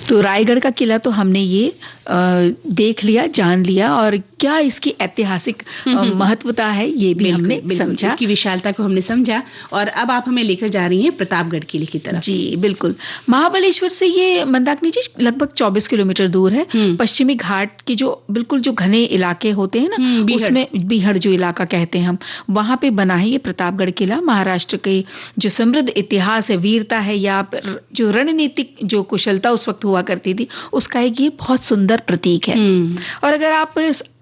तो रायगढ़ का किला तो हमने ये देख लिया, जान लिया, और क्या इसकी ऐतिहासिक महत्वता है ये भी हमने समझा, इसकी विशालता को हमने समझा। और अब आप हमें लेकर जा रही हैं प्रतापगढ़ किले की तरफ। जी बिल्कुल। महाबलेश्वर से ये मंदाकिनी जी लगभग 24 किलोमीटर दूर है। पश्चिमी घाट के जो बिल्कुल जो घने इलाके होते हैं ना, उसमें बीहड़ जो इलाका कहते हैं हम, वहां पे बना है ये प्रतापगढ़ किला। महाराष्ट्र के जो समृद्ध इतिहास है, वीरता है, या जो रणनीतिक जो कुशलता उस वक्त हुआ करती थी, उसका एक ये बहुत सुंदर प्रतीक है। और अगर आप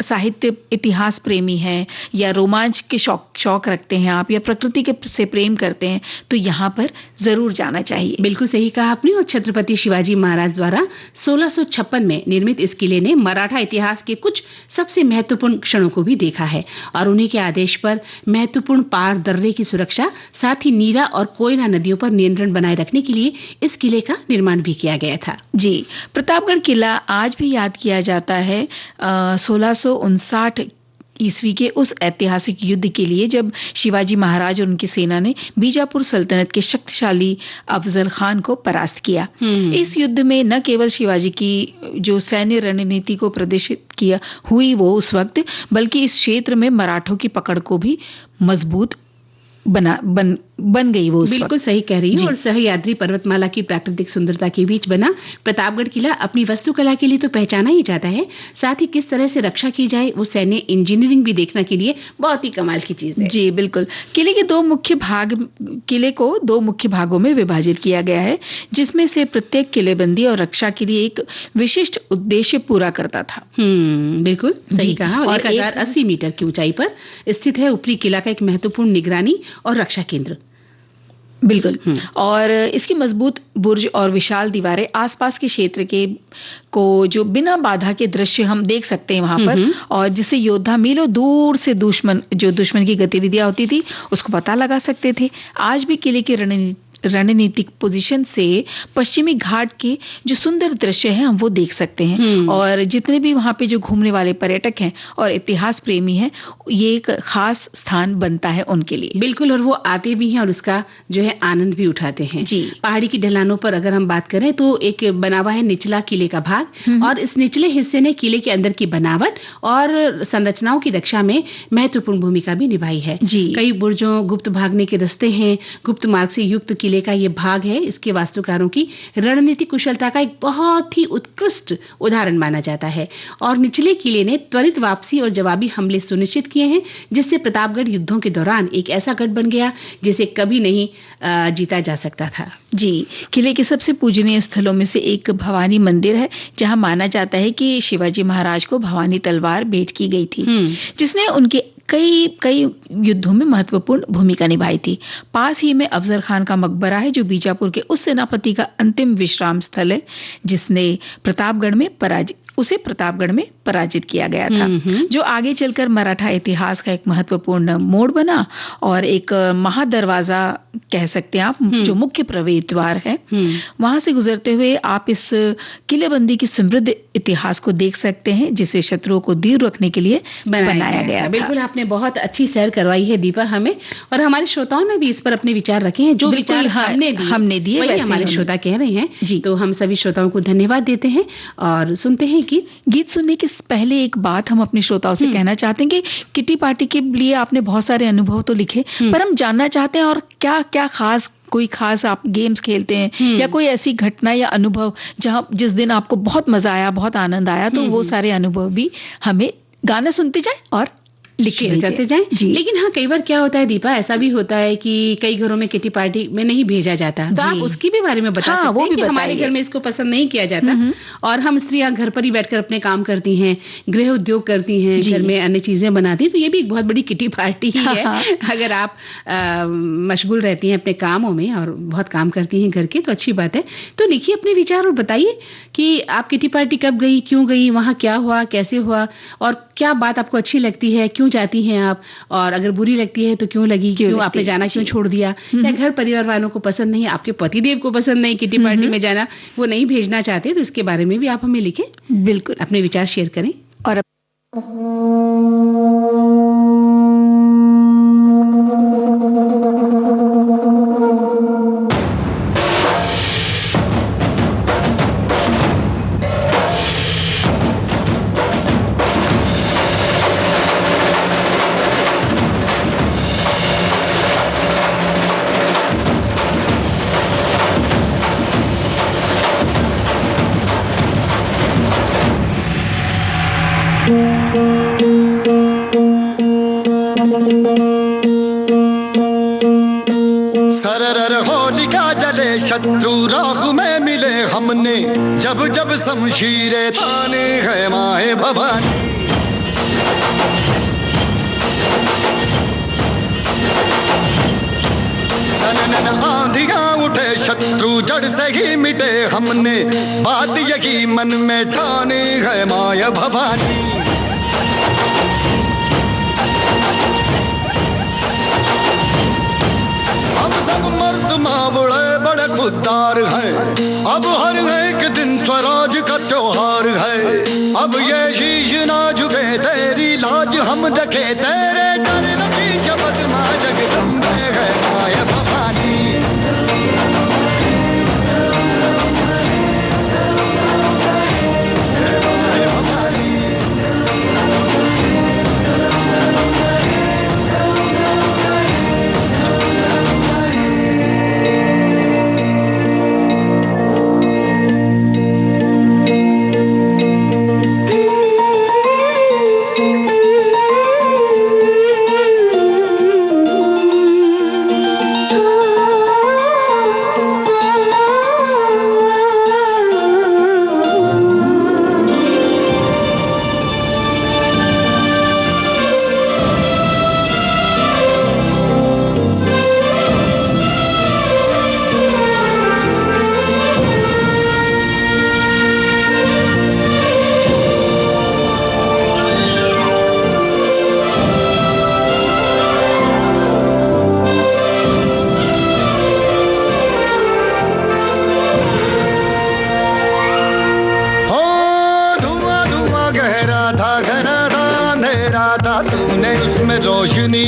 साहित्य इतिहास प्रेमी हैं, या रोमांच के शौक रखते हैं आप, या प्रकृति के से प्रेम करते हैं, तो यहाँ पर जरूर जाना चाहिए। बिल्कुल सही कहा आपने। और छत्रपति शिवाजी महाराज द्वारा 1656 में निर्मित इस किले ने मराठा इतिहास के कुछ सबसे महत्वपूर्ण क्षणों को भी देखा है, और उन्हीं के आदेश पर महत्वपूर्ण पार दर्रे की सुरक्षा, साथ ही नीरा और कोयना नदियों पर नियंत्रण बनाए रखने के लिए इस किले का निर्माण भी किया गया था। जी। प्रतापगढ़ किला आज भी याद किया जाता है 1659 ईस्वी के उस ऐतिहासिक युद्ध के लिए, जब शिवाजी महाराज और उनकी सेना ने बीजापुर सल्तनत के शक्तिशाली अफजल खान को परास्त किया। इस युद्ध में न केवल शिवाजी की जो सैन्य रणनीति को प्रदर्शित किया हुई वो उस वक्त, बल्कि इस क्षेत्र में मराठों की पकड़ को भी मजबूत बन गई वो। बिल्कुल सही कह रही हूँ। और सह्याद्री पर्वतमाला की प्राकृतिक सुंदरता के बीच बना प्रतापगढ़ किला अपनी वास्तुकला के लिए तो पहचाना ही जाता है, साथ ही किस तरह से रक्षा की जाए वो सैन्य इंजीनियरिंग भी देखने के लिए बहुत ही कमाल की चीज है। जी बिल्कुल। किले को दो मुख्य भागों में विभाजित किया गया है, जिसमें से प्रत्येक किलेबंदी और रक्षा के लिए एक विशिष्ट उद्देश्य पूरा करता था। बिल्कुल सही कहा। और 1080 मीटर की ऊंचाई पर स्थित है ऊपरी किला का एक महत्वपूर्ण निगरानी और रक्षा केंद्र। बिल्कुल। और इसकी मजबूत बुर्ज और विशाल दीवारें आसपास के क्षेत्र को जो बिना बाधा के दृश्य हम देख सकते हैं वहां पर, और जिससे योद्धा मीलों दूर से दुश्मन की गतिविधियां होती थी उसको पता लगा सकते थे। आज भी किले की रणनीतिक पोजीशन से पश्चिमी घाट के जो सुंदर दृश्य हैं हम वो देख सकते हैं। और जितने भी वहाँ पे जो घूमने वाले पर्यटक हैं और इतिहास प्रेमी हैं, ये एक खास स्थान बनता है उनके लिए। बिल्कुल, और वो आते भी हैं और उसका जो है आनंद भी उठाते हैं। जी। पहाड़ी की ढलानों पर अगर हम बात करें तो एक बना हुआ है निचला किले का भाग, और इस निचले हिस्से ने किले के अंदर की बनावट और संरचनाओं की रक्षा में महत्वपूर्ण भूमिका भी निभाई है। जी। कई बुर्जों, गुप्त भागने के रास्ते हैं, गुप्त मार्ग से युक्त किले का ये भाग है। इसके वास्तुकारों की रणनीतिक कुशलता का एक बहुत ही उत्कृष्ट उदाहरण माना जाता है। और निचले किले ने त्वरित वापसी और जवाबी हमले सुनिश्चित किए हैं, जिससे प्रतापगढ़ युद्धों के दौरान एक ऐसा गढ़ बन गया जिसे कभी नहीं जीता जा सकता था। जी, किले के सबसे पूजनीय स्थलों में से एक भवानी मंदिर है, जहां माना जाता है कि शिवाजी महाराज को भवानी तलवार भेंट की गई थी, जिसने उनके कई युद्धों में महत्वपूर्ण भूमिका निभाई थी। पास ही में अफजल खान का मकबरा है, जो बीजापुर के उस सेनापति का अंतिम विश्राम स्थल है जिसने उसे प्रतापगढ़ में पराजित किया गया था, जो आगे चलकर मराठा इतिहास का एक महत्वपूर्ण मोड़ बना और एक महादरवाजा कह सकते हैं आप, जो मुख्य प्रवेश द्वार है। वहां से गुजरते हुए आप इस किलेबंदी की समृद्ध इतिहास को देख सकते हैं, जिसे शत्रुओं को दूर रखने के लिए बनाया गया था। बिल्कुल, आपने बहुत अच्छी सैर करवाई है दीपा हमें, और हमारे श्रोताओं ने भी इस पर अपने विचार रखे हैं। जो विचार हमने दिए वही हमारे श्रोता कह रहे हैं। जी, तो हम सभी श्रोताओं को धन्यवाद देते हैं और सुनते हैं गीत सुनने के पहले एक बात हम अपने श्रोताओं से कहना चाहते हैं कि किटी पार्टी के लिए आपने बहुत सारे अनुभव तो लिखे, पर हम जानना चाहते हैं और क्या कोई खास आप गेम्स खेलते हैं या कोई ऐसी घटना या अनुभव जिस दिन आपको बहुत मजा आया, बहुत आनंद आया, तो वो सारे अनुभव भी हमें गाना सुनते जाएं और शेयर करते जाएं। लेकिन हाँ, कई बार क्या होता है दीपा, ऐसा भी होता है कि कई घरों में किटी पार्टी में नहीं भेजा जाता, तो आप उसकी भी बारे में बता सकते हैं कि हमारे घर में इसको पसंद नहीं किया जाता और हम स्त्रियां घर पर ही बैठकर अपने काम करती हैं, गृह उद्योग करती हैं, घर में अन्य चीजें बनाती हैं, तो ये भी एक बहुत बड़ी किटी पार्टी ही है। अगर आप मशगूल रहती हैं अपने कामों में और बहुत काम करती हैं घर के, तो अच्छी बात है। तो लिखिए अपने विचार और बताइए कि आप किटी पार्टी कब गई, क्यों गई, वहां क्या हुआ, कैसे हुआ, और क्या बात आपको अच्छी लगती है, क्यों जाती हैं आप, और अगर बुरी लगती है तो क्यों लगी, क्यों आपने जाना क्यों छोड़ दिया, या घर परिवार वालों को पसंद नहीं, आपके पतिदेव को पसंद नहीं किटी पार्टी में जाना, वो नहीं भेजना चाहते, तो इसके बारे में भी आप हमें लिखें। बिल्कुल, अपने विचार शेयर करें। और शत्रु राह में मिले हमने, जब जब शमशीरें थाने है माए भवानी। नन आंधियां उठे शत्रु जड़ से ही मिटे हमने, बात यही मन में ठाने है माया भवानी। हम सब मर्द मावड़े बड़े खुददार हैं, अब हर एक दिन स्वराज का त्योहार है। अब ये शीश ना झुके तेरी लाज हम रखे, तेरे डर रखी जपत मां जगदम्बे है माया भवानी।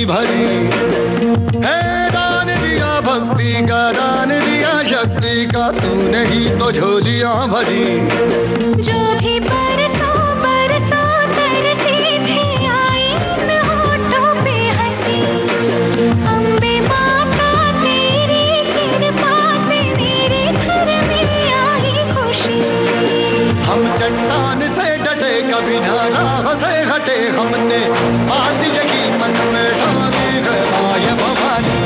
भरी। है दान दिया भक्ति का, दान दिया शक्ति का, तूने ही तो झोलियां भरी। जो भी बरसों बरसों तरसी थी आई इन होठों पे हंसी। अम्बे माता तेरी कृपा से मेरे घर में आई खुशी। हम चट्टान से डटे कभी ना राह से हटे, हमने बात यही मन में ठानी है माय भवानी।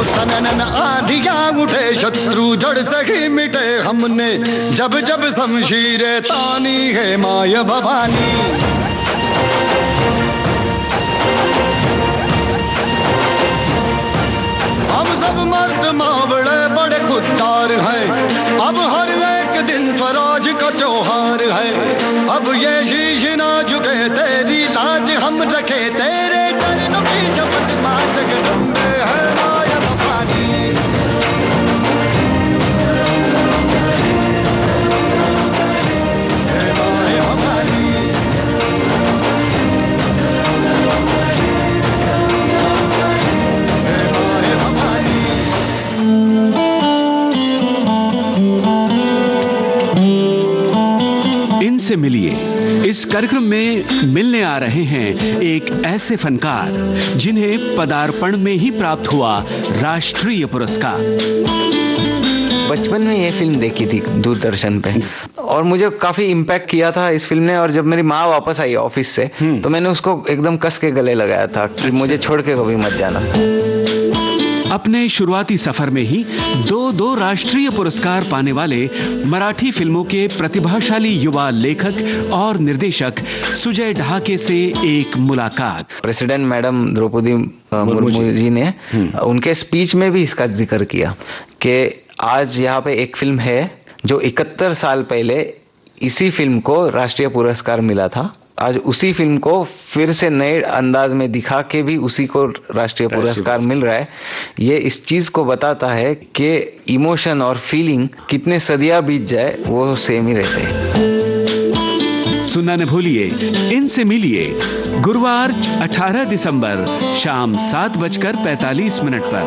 सनन आंधियां उठे शत्रु जड़ से ही मिटे, हमने जब जब शमशीरें तानी है माय भवानी। हम सब मर्द मावड़े बड़े खुददार हैं, अब हर एक दिन स्वराज का त्योहार है। अब ये शीश ना झुके तेरी लाज हम रखे, तेरे चरणों की शपथ मां जगदम्बे है माय भवानी। है माय भवानी। है माय भवानी। इनसे मिलिए। इस कार्यक्रम में मिलने आ रहे हैं एक ऐसे फनकार जिन्हें पदार्पण में ही प्राप्त हुआ राष्ट्रीय पुरस्कार। बचपन में ये फिल्म देखी थी दूरदर्शन पे और मुझे काफी इम्पैक्ट किया था इस फिल्म ने। और जब मेरी माँ वापस आई ऑफिस से तो मैंने उसको एकदम कस के गले लगाया था कि मुझे छोड़ के कभी मत जाना। अपने शुरुआती सफर में ही दो राष्ट्रीय पुरस्कार पाने वाले मराठी फिल्मों के प्रतिभाशाली युवा लेखक और निर्देशक सुजय ढाके से एक मुलाकात। प्रेसिडेंट मैडम द्रौपदी मुर्मू जी ने उनके स्पीच में भी इसका जिक्र किया कि आज यहाँ पे एक फिल्म है जो 71 साल पहले इसी फिल्म को राष्ट्रीय पुरस्कार मिला था। आज उसी फिल्म को फिर से नए अंदाज में दिखा के भी उसी को राष्ट्रीय पुरस्कार मिल रहा है। ये इस चीज को बताता है कि इमोशन और फीलिंग कितने सदियां बीत जाए वो सेम ही रहते हैं। सुनना न भूलिए, इनसे मिलिए गुरुवार 18 दिसंबर शाम 7:45 पर।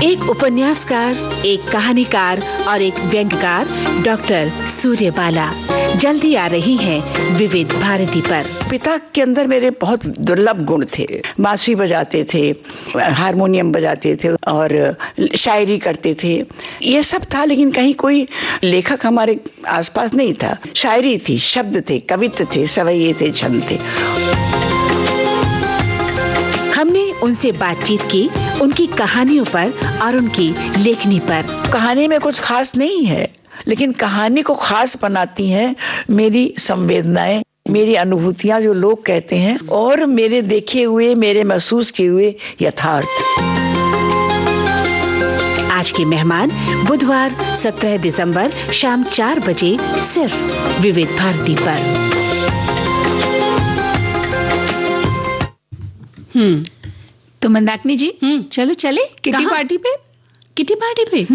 एक उपन्यासकार, एक कहानीकार और एक व्यंग्यकार डॉक्टर सूर्यबाला जल्दी आ रही हैं विविध भारती पर। पिता के अंदर मेरे बहुत दुर्लभ गुण थे। बांसुरी बजाते थे, हारमोनियम बजाते थे और शायरी करते थे। ये सब था, लेकिन कहीं कोई लेखक हमारे आसपास नहीं था। शायरी थी, शब्द थे, कवित्व थे, सवैये थे, छंद थे। हमने उनसे बातचीत की उनकी कहानियों पर और उनकी लेखनी पर। कहानी में कुछ खास नहीं है, लेकिन कहानी को खास बनाती हैं मेरी संवेदनाएं, मेरी अनुभूतियां जो लोग कहते हैं और मेरे देखे हुए, मेरे महसूस किए हुए यथार्थ। आज के मेहमान बुधवार 17 दिसंबर शाम 4 बजे सिर्फ विविध भारती पर। तो मंदाकिनी जी चलो चले किटी पार्टी पे। किटी पार्टी पे?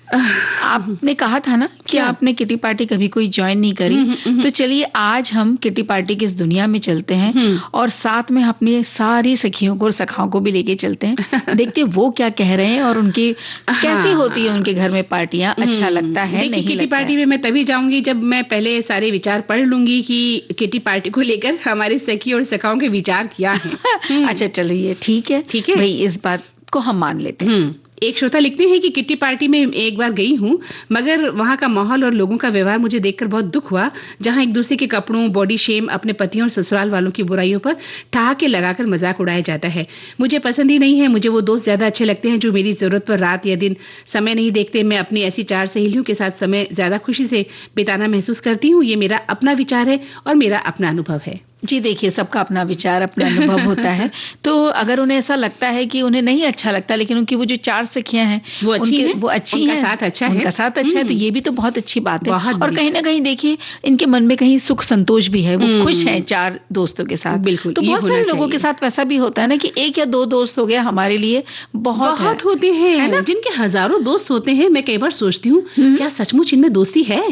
आपने कहा था ना कि आपने किटी पार्टी कभी कोई ज्वाइन नहीं करी। तो चलिए आज हम किटी पार्टी की इस दुनिया में चलते हैं और साथ में अपनी सारी सखियों को और सखाओं को भी लेके चलते हैं। देखते हैं वो क्या कह रहे हैं और उनकी कैसी होती है उनके घर में पार्टियां। अच्छा लगता है नहीं? किटी पार्टी में मैं तभी जाऊंगी जब मैं पहले सारे विचार पढ़ लूंगी कि किटी पार्टी को लेकर हमारे सखी और सखाओं के विचार क्या हैं। अच्छा चलो ये ठीक है भाई, इस बात को हम मान लेते हैं। एक श्रोता लिखते हैं कि किट्टी पार्टी में एक बार गई हूँ, मगर वहाँ का माहौल और लोगों का व्यवहार मुझे देखकर बहुत दुख हुआ, जहाँ एक दूसरे के कपड़ों, बॉडी शेम, अपने पतियों और ससुराल वालों की बुराइयों पर ठहाके लगाकर मजाक उड़ाया जाता है। मुझे पसंद ही नहीं है। मुझे वो दोस्त ज्यादा अच्छे लगते हैं जो मेरी जरूरत पर रात या दिन समय नहीं देखते। मैं अपनी ऐसी 4 सहेलियों के साथ समय ज्यादा खुशी से बिताना महसूस करती हूँ। ये मेरा अपना विचार है और मेरा अपना अनुभव है। जी देखिए, सबका अपना विचार, अपना अनुभव होता है। तो अगर उन्हें ऐसा लगता है कि उन्हें नहीं अच्छा लगता, लेकिन उनकी वो जो 4 सखियां हैं वो अच्छी हैं, उनका साथ अच्छा है, उनका साथ अच्छा है, तो ये भी तो बहुत अच्छी बात है। और कहीं ना बढ़िया। कहीं देखिए, इनके मन में कहीं सुख संतोष भी है, वो खुश हैं 4 दोस्तों के साथ। बिल्कुल, तो ये बहुत होना सारे लोगों चाहिए। के साथ वैसा भी होता है ना कि 1 या 2 दोस्त हो गया हमारे लिए बहुत होते हैं, है ना? जिनके हजारों दोस्त होते हैं। मैं कई बार सोचती हूँ क्या सचमुच इनमें दोस्ती है?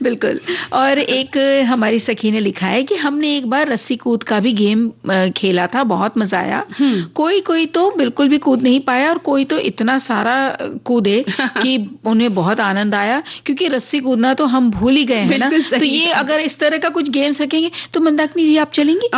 बिल्कुल। और एक हमारी सखी ने लिखा है कि हमने एक बार रस्सी कूद का भी गेम खेला था, बहुत मजा आया। कोई तो बिल्कुल भी कूद नहीं पाया और कोई तो इतना सारा कूदे कि उन्हें बहुत आनंद आया, क्योंकि रस्सी कूदना तो हम भूल ही गए हैं ना। तो ये अगर इस तरह का कुछ गेम्स रखेंगे तो मंदाकिनी जी आप चलेंगी?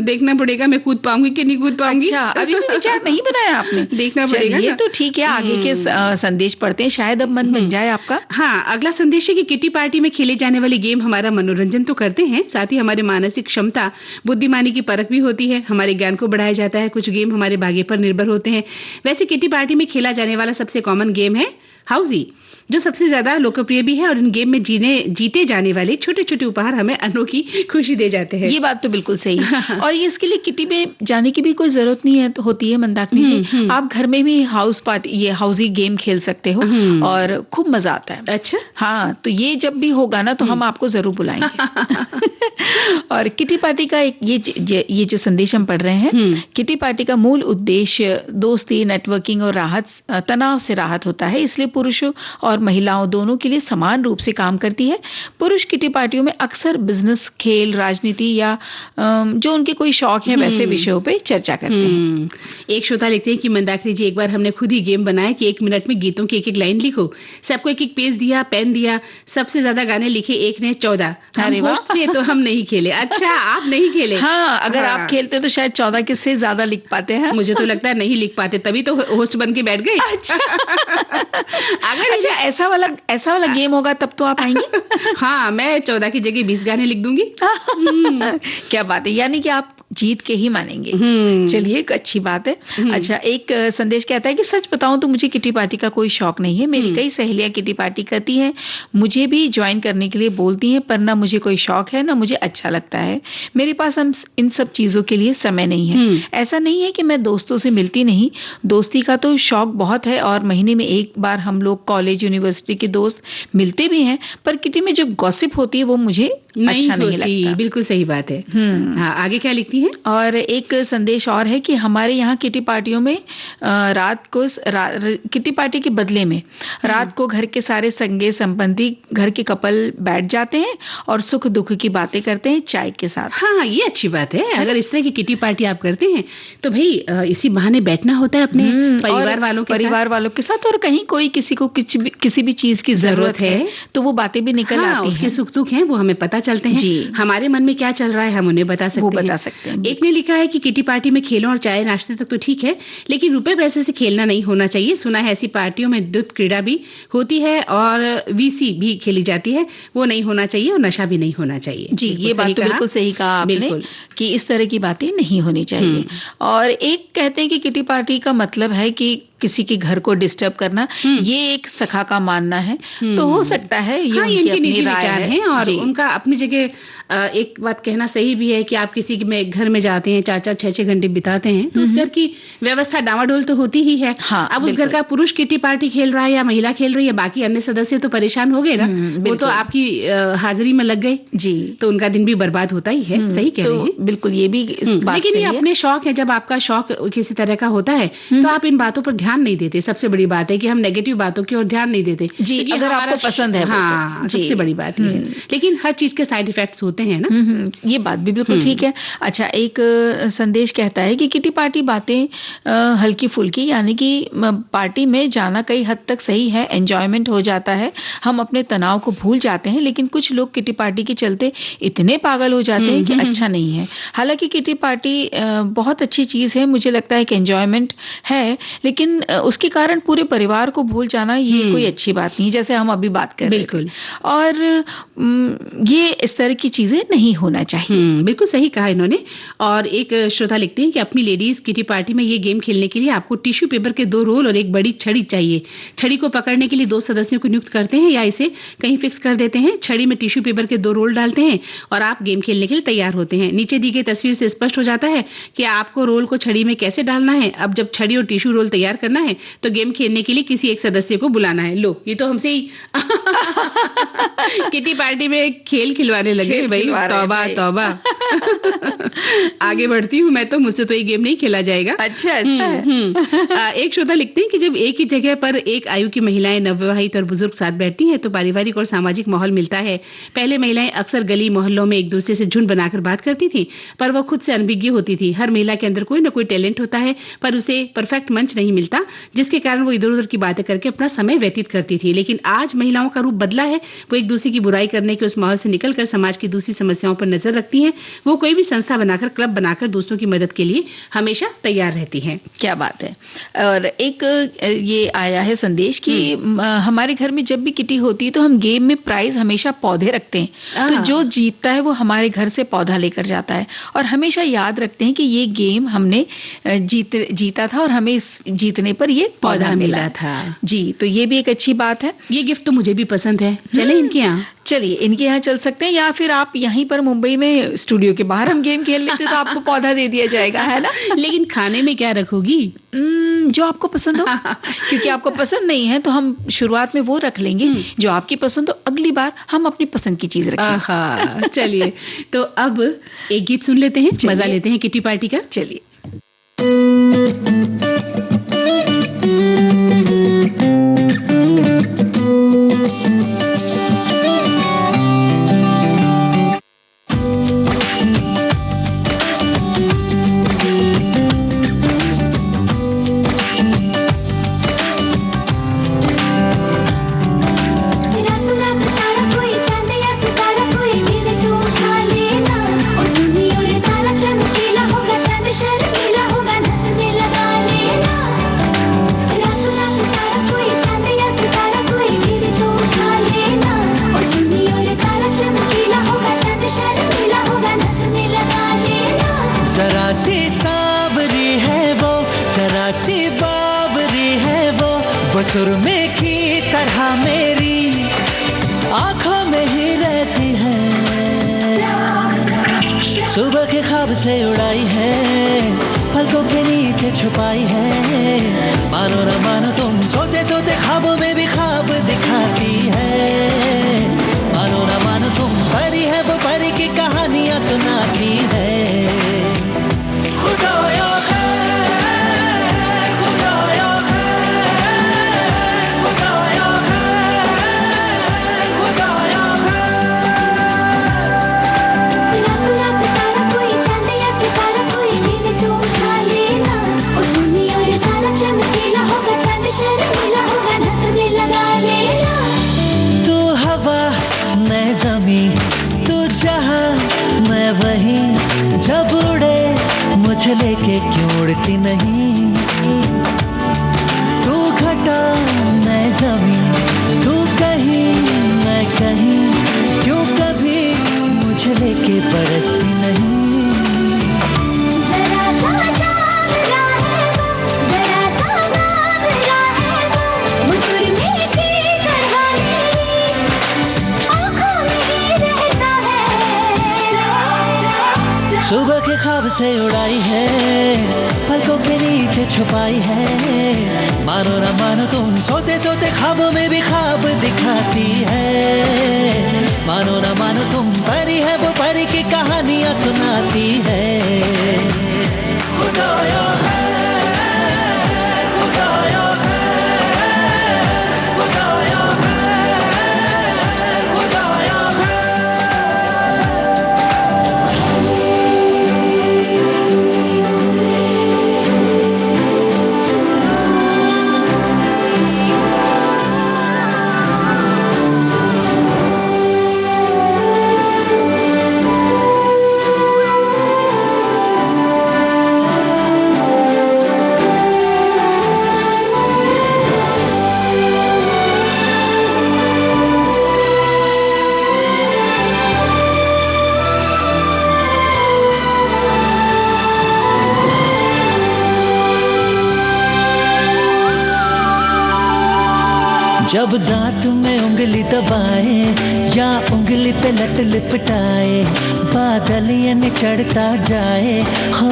देखना पड़ेगा मैं कूद पाऊंगी कि नहीं कूद पाऊंगी। अच्छा, अभी भी विचार नहीं बनाया आपने? देखना पड़ेगा। ये तो ठीक है, आगे के संदेश पढ़ते हैं, शायद अब मन बन जाए आपका। हाँ, अगला संदेश है कि किटी पार्टी में खेले जाने वाले गेम हमारा मनोरंजन तो करते हैं, साथ ही हमारे मानसिक क्षमता, बुद्धिमानी की परख भी होती है, हमारे ज्ञान को बढ़ाया जाता है। कुछ गेम हमारे भाग्य पर निर्भर होते हैं। वैसे किटी पार्टी में खेला जाने वाला सबसे कॉमन गेम है हाउसी, जो सबसे ज्यादा लोकप्रिय भी है, और इन गेम में जीते जाने वाले छोटे छोटे उपहार हमें अनोखी खुशी दे जाते हैं। ये बात तो बिल्कुल सही है। और ये इसके लिए किटी में जाने की भी कोई जरूरत नहीं है, होती है मंदाकिनी जी। आप घर में भी ये हाउसी गेम खेल सकते हो और खूब मजा आता है। अच्छा, हाँ, तो ये जब भी होगा ना तो हम आपको जरूर बुलाएंगे। और किटी पार्टी का एक ये जो संदेश हम पढ़ रहे हैं, किटी पार्टी का मूल उद्देश्य दोस्ती, नेटवर्किंग और तनाव से राहत होता है, इसलिए पुरुषों और महिलाओं दोनों के लिए समान रूप से काम करती है। पुरुष किटी पार्टियों में अक्सर बिजनेस, खेल, राजनीति या जो उनके कोई शौक है वैसे विषयों पे चर्चा करते हैं। एक श्रोता लिखते हैं कि मंदाकिनी जी, एक बार हमने खुद ही गेम बनाया कि 1 मिनट में गीतों की एक लाइन लिखो। सबको एक पेज दिया, पेन दिया, सबसे ज्यादा गाने लिखे एक ने 14। अरे वाह, तो हम नहीं खेले। अच्छा, आप नहीं खेले? हाँ, अगर आप खेलते तो शायद 14 के से ज्यादा लिख पाते हैं। मुझे तो लगता है नहीं लिख पाते, तभी तो होस्ट बन के बैठ गए। अच्छा, ऐसा वाला गेम होगा तब तो आप आएंगी। हाँ, मैं 14 की जगह 20 गाने लिख दूंगी। क्या बात है, यानी कि आप जीत के ही मानेंगे। चलिए, एक अच्छी बात है। अच्छा, एक संदेश कहता है कि सच बताऊं तो मुझे किटी पार्टी का कोई शौक नहीं है। मेरी कई सहेलियां किटी पार्टी करती हैं, मुझे भी ज्वाइन करने के लिए बोलती हैं, पर ना मुझे कोई शौक है ना मुझे अच्छा लगता है। मेरे पास इन सब चीजों के लिए समय नहीं है। ऐसा नहीं है कि मैं दोस्तों से मिलती नहीं, दोस्ती का तो शौक बहुत है और महीने में एक बार हम लोग कॉलेज, यूनिवर्सिटी के दोस्त मिलते भी हैं, पर किटी में जो गॉसिप होती है वो मुझे अच्छा नहीं लगता। बिल्कुल सही बात है। हाँ, आगे क्या लिखती हैं? और एक संदेश और है कि हमारे यहाँ किटी पार्टियों में किटी पार्टी के बदले में रात को घर के सारे संगे संबंधी, घर के कपल बैठ जाते हैं और सुख दुख की बातें करते हैं चाय के साथ। हाँ, ये अच्छी बात है। अगर इस तरह की किटी पार्टी आप करते हैं तो भाई इसी बहाने बैठना होता है अपने परिवार वालों के साथ, और कहीं कोई किसी को किसी भी चीज की जरूरत है तो वो बातें भी निकल आती हैं। उसके सुख दुख हैं वो हमें पता चलते हैं। हमारे मन में क्या चल रहा है हम उन्हें बता सकते हैं। एक ने लिखा है कि किटी पार्टी में खेलों और चाय नाश्ते तक तो ठीक है, लेकिन रुपए पैसे से खेलना नहीं होना चाहिए। सुना है ऐसी पार्टियों में द्वैत क्रीड़ा भी होती है और वीसी भी खेली जाती है, वो नहीं होना चाहिए, और नशा भी नहीं होना चाहिए। जी, ये बात तो बिल्कुल सही कहा आपने कि इस तरह की बातें नहीं होनी चाहिए। और एक कहते हैं कि किटी पार्टी का मतलब है कि किसी के घर को डिस्टर्ब करना, ये एक सखा का मानना है। तो हो सकता है ये उनकी निजी विचार है और उनका अपनी जगह। एक बात कहना सही भी है कि आप किसी में घर में जाते हैं, 4-4, 6-6 घंटे बिताते हैं, तो उस घर की व्यवस्था डामाडोल तो होती ही है। अब उस घर का पुरुष किटी पार्टी खेल रहा है या महिला खेल रही है, बाकी अन्य सदस्य तो परेशान हो गए ना, वो तो आपकी हाजिरी में लग गए जी, तो उनका दिन भी बर्बाद होता ही है। सही कह रहे हैं, बिल्कुल, ये भी लेकिन ये अपने शौक है। जब आपका शौक किसी तरह का होता है तो आप इन बातों पर ध्यान नहीं देते। सबसे बड़ी बात है कि हम नेगेटिव बातों की ओर ध्यान नहीं देते जी, अगर आपको पसंद है। हाँ, सबसे बड़ी बात है। लेकिन हर चीज के साइड इफेक्ट्स होते हैं ना। ये बात भी बिल्कुल ठीक है। अच्छा, एक संदेश कहता है कि किटी पार्टी बातें हल्की फुल्की, यानी कि पार्टी में जाना कई हद तक सही है, एंजॉयमेंट हो जाता है, हम अपने तनाव को भूल जाते हैं। लेकिन कुछ लोग किटी पार्टी के चलते इतने पागल हो जाते हैं कि अच्छा नहीं है। हालांकि किटी पार्टी बहुत अच्छी चीज है, मुझे लगता है कि एंजॉयमेंट है, लेकिन उसके कारण पूरे परिवार को भूल जाना ये कोई अच्छी बात नहीं, जैसे हम अभी बात कर रहे थे। और ये इस तरह की चीजें नहीं होना चाहिए। बिल्कुल सही कहा इन्होंने। और एक श्रोता लिखते हैं कि अपनी लेडीज किटी पार्टी में ये गेम खेलने के लिए आपको टिश्यू पेपर के 2 रोल और एक बड़ी छड़ी चाहिए। छड़ी को पकड़ने के लिए 2 सदस्यों को नियुक्त करते हैं या इसे कहीं फिक्स कर देते हैं। छड़ी में टिश्यू पेपर के 2 रोल डालते हैं और आप गेम खेलने के लिए तैयार होते हैं। नीचे दी गई तस्वीर से स्पष्ट हो जाता है कि आपको रोल को छड़ी में कैसे डालना है। अब जब छड़ी और टिश्यू रोल तैयार करना है तो गेम खेलने के लिए किसी एक सदस्य को बुलाना है। लो, ये तो हमसे ही किटी पार्टी में खेल खिलवाने लगे भाई। तौबा तौबा। आगे बढ़ती हूँ मैं तो, मुझसे तो ये गेम नहीं खेला जाएगा। अच्छा, ऐसा है। एक श्रोता लिखते हैं कि जब एक ही जगह पर एक आयु की महिलाएं, नवविवाहित और बुजुर्ग साथ बैठती हैं तो पारिवारिक और सामाजिक माहौल मिलता है। पहले महिलाएं अक्सर गली मोहल्लों में एक दूसरे से झुंड बनाकर बात करती थी, पर वो खुद से अनभिज्ञ होती थी। हर महिला के अंदर कोई न कोई टैलेंट होता है, पर उसे परफेक्ट मंच नहीं मिलता, जिसके कारण वो इधर उधर की बातें करके अपना समय व्यतीत करती थी। लेकिन आज महिलाओं का रूप बदला है। वो एक दूसरे की बुराई करने के उस माहौल से निकलकर समाज की दूसरी समस्याओं पर नजर रखती हैं। वो कोई भी संस्था बनाकर, क्लब बनाकर दूसरों की मदद के लिए हमेशा तैयार रहती हैं। क्या बात है। और एक ये आया है संदेश कि हमारे घर में जब भी किटी होती है तो हम गेम में प्राइज हमेशा पौधे रखते हैं। तो जो जीतता है वो हमारे घर से पौधा लेकर जाता है और हमेशा याद रखते हैं कि ये गेम हमने जीता था और हमें इस जीतने पर ये पौधा मिला था। जी, तो ये भी एक अच्छी बात है। ये गिफ्ट तो मुझे भी पसंद है। चले इनके यहाँ, चलिए इनके यहाँ चल सकते हैं, या फिर आप यहीं पर मुंबई में स्टूडियो के बाहर हम गेम खेल लेते तो आपको पौधा दे दिया जाएगा, है ना। लेकिन खाने में क्या रखोगी? जो आपको पसंद हो। क्योंकि आपको पसंद नहीं है तो हम शुरुआत में वो रख लेंगे जो आपकी पसंद हो। अगली बार हम अपनी पसंद की चीज रखेंगे। चलिए, तो अब एक गीत सुन लेते हैं, मजा लेते हैं किटी पार्टी का। चलिए। सुरमे की तरह मेरी आंखों में ही रहती है, सुबह के ख्वाब से उड़ाई है, पलकों के नीचे छुपाई है। मानो न मानो तुम सोते सोते ख्वाबों में भी ख्वाब दिखाती है। मानो न मानो तुम परी है, वो परी की कहानियां सुनाती है। खुदाया मुझे लेके क्यों उड़ती नहीं, तू घटा मैं ज़मीं, तू कहीं मैं कहीं, क्यों कभी मुझे लेके बरसती नहीं। सुबह के ख्वाब से उड़ाई है, पलकों के नीचे छुपाई है। मानो न मानो तुम सोते सोते ख्वाबों में भी ख्वाब दिखाती है। मानो न मानो तुम परी है, वो परी की कहानियां सुनाती है। खुदाया है, खुदाया है, खुदाया है, खुदाया है। जब दांत में उंगली दबाए या उंगली पे लट लिपटाए, बादल ये चढ़ता जाए हो।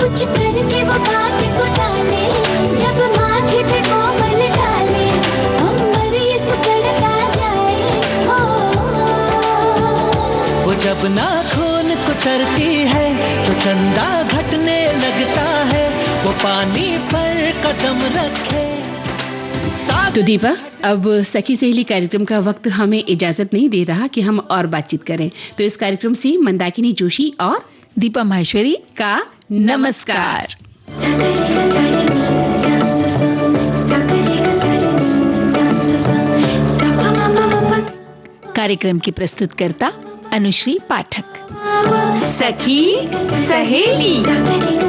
कुछ करके वो बात को टाले, जब माथे पे कोमल डाले, अंबर ये सुकड़ता जाए हो। वो जब नाखून कुतरती है तो चंदा घटने लगता है, वो पानी पर कदम रखे। तो दीपा, अब सखी सहेली कार्यक्रम का वक्त हमें इजाजत नहीं दे रहा कि हम और बातचीत करें, तो इस कार्यक्रम से मंदाकिनी जोशी और दीपा माहेश्वरी का नमस्कार। कार्यक्रम की प्रस्तुतकर्ता अनुश्री पाठक। सखी सहेली।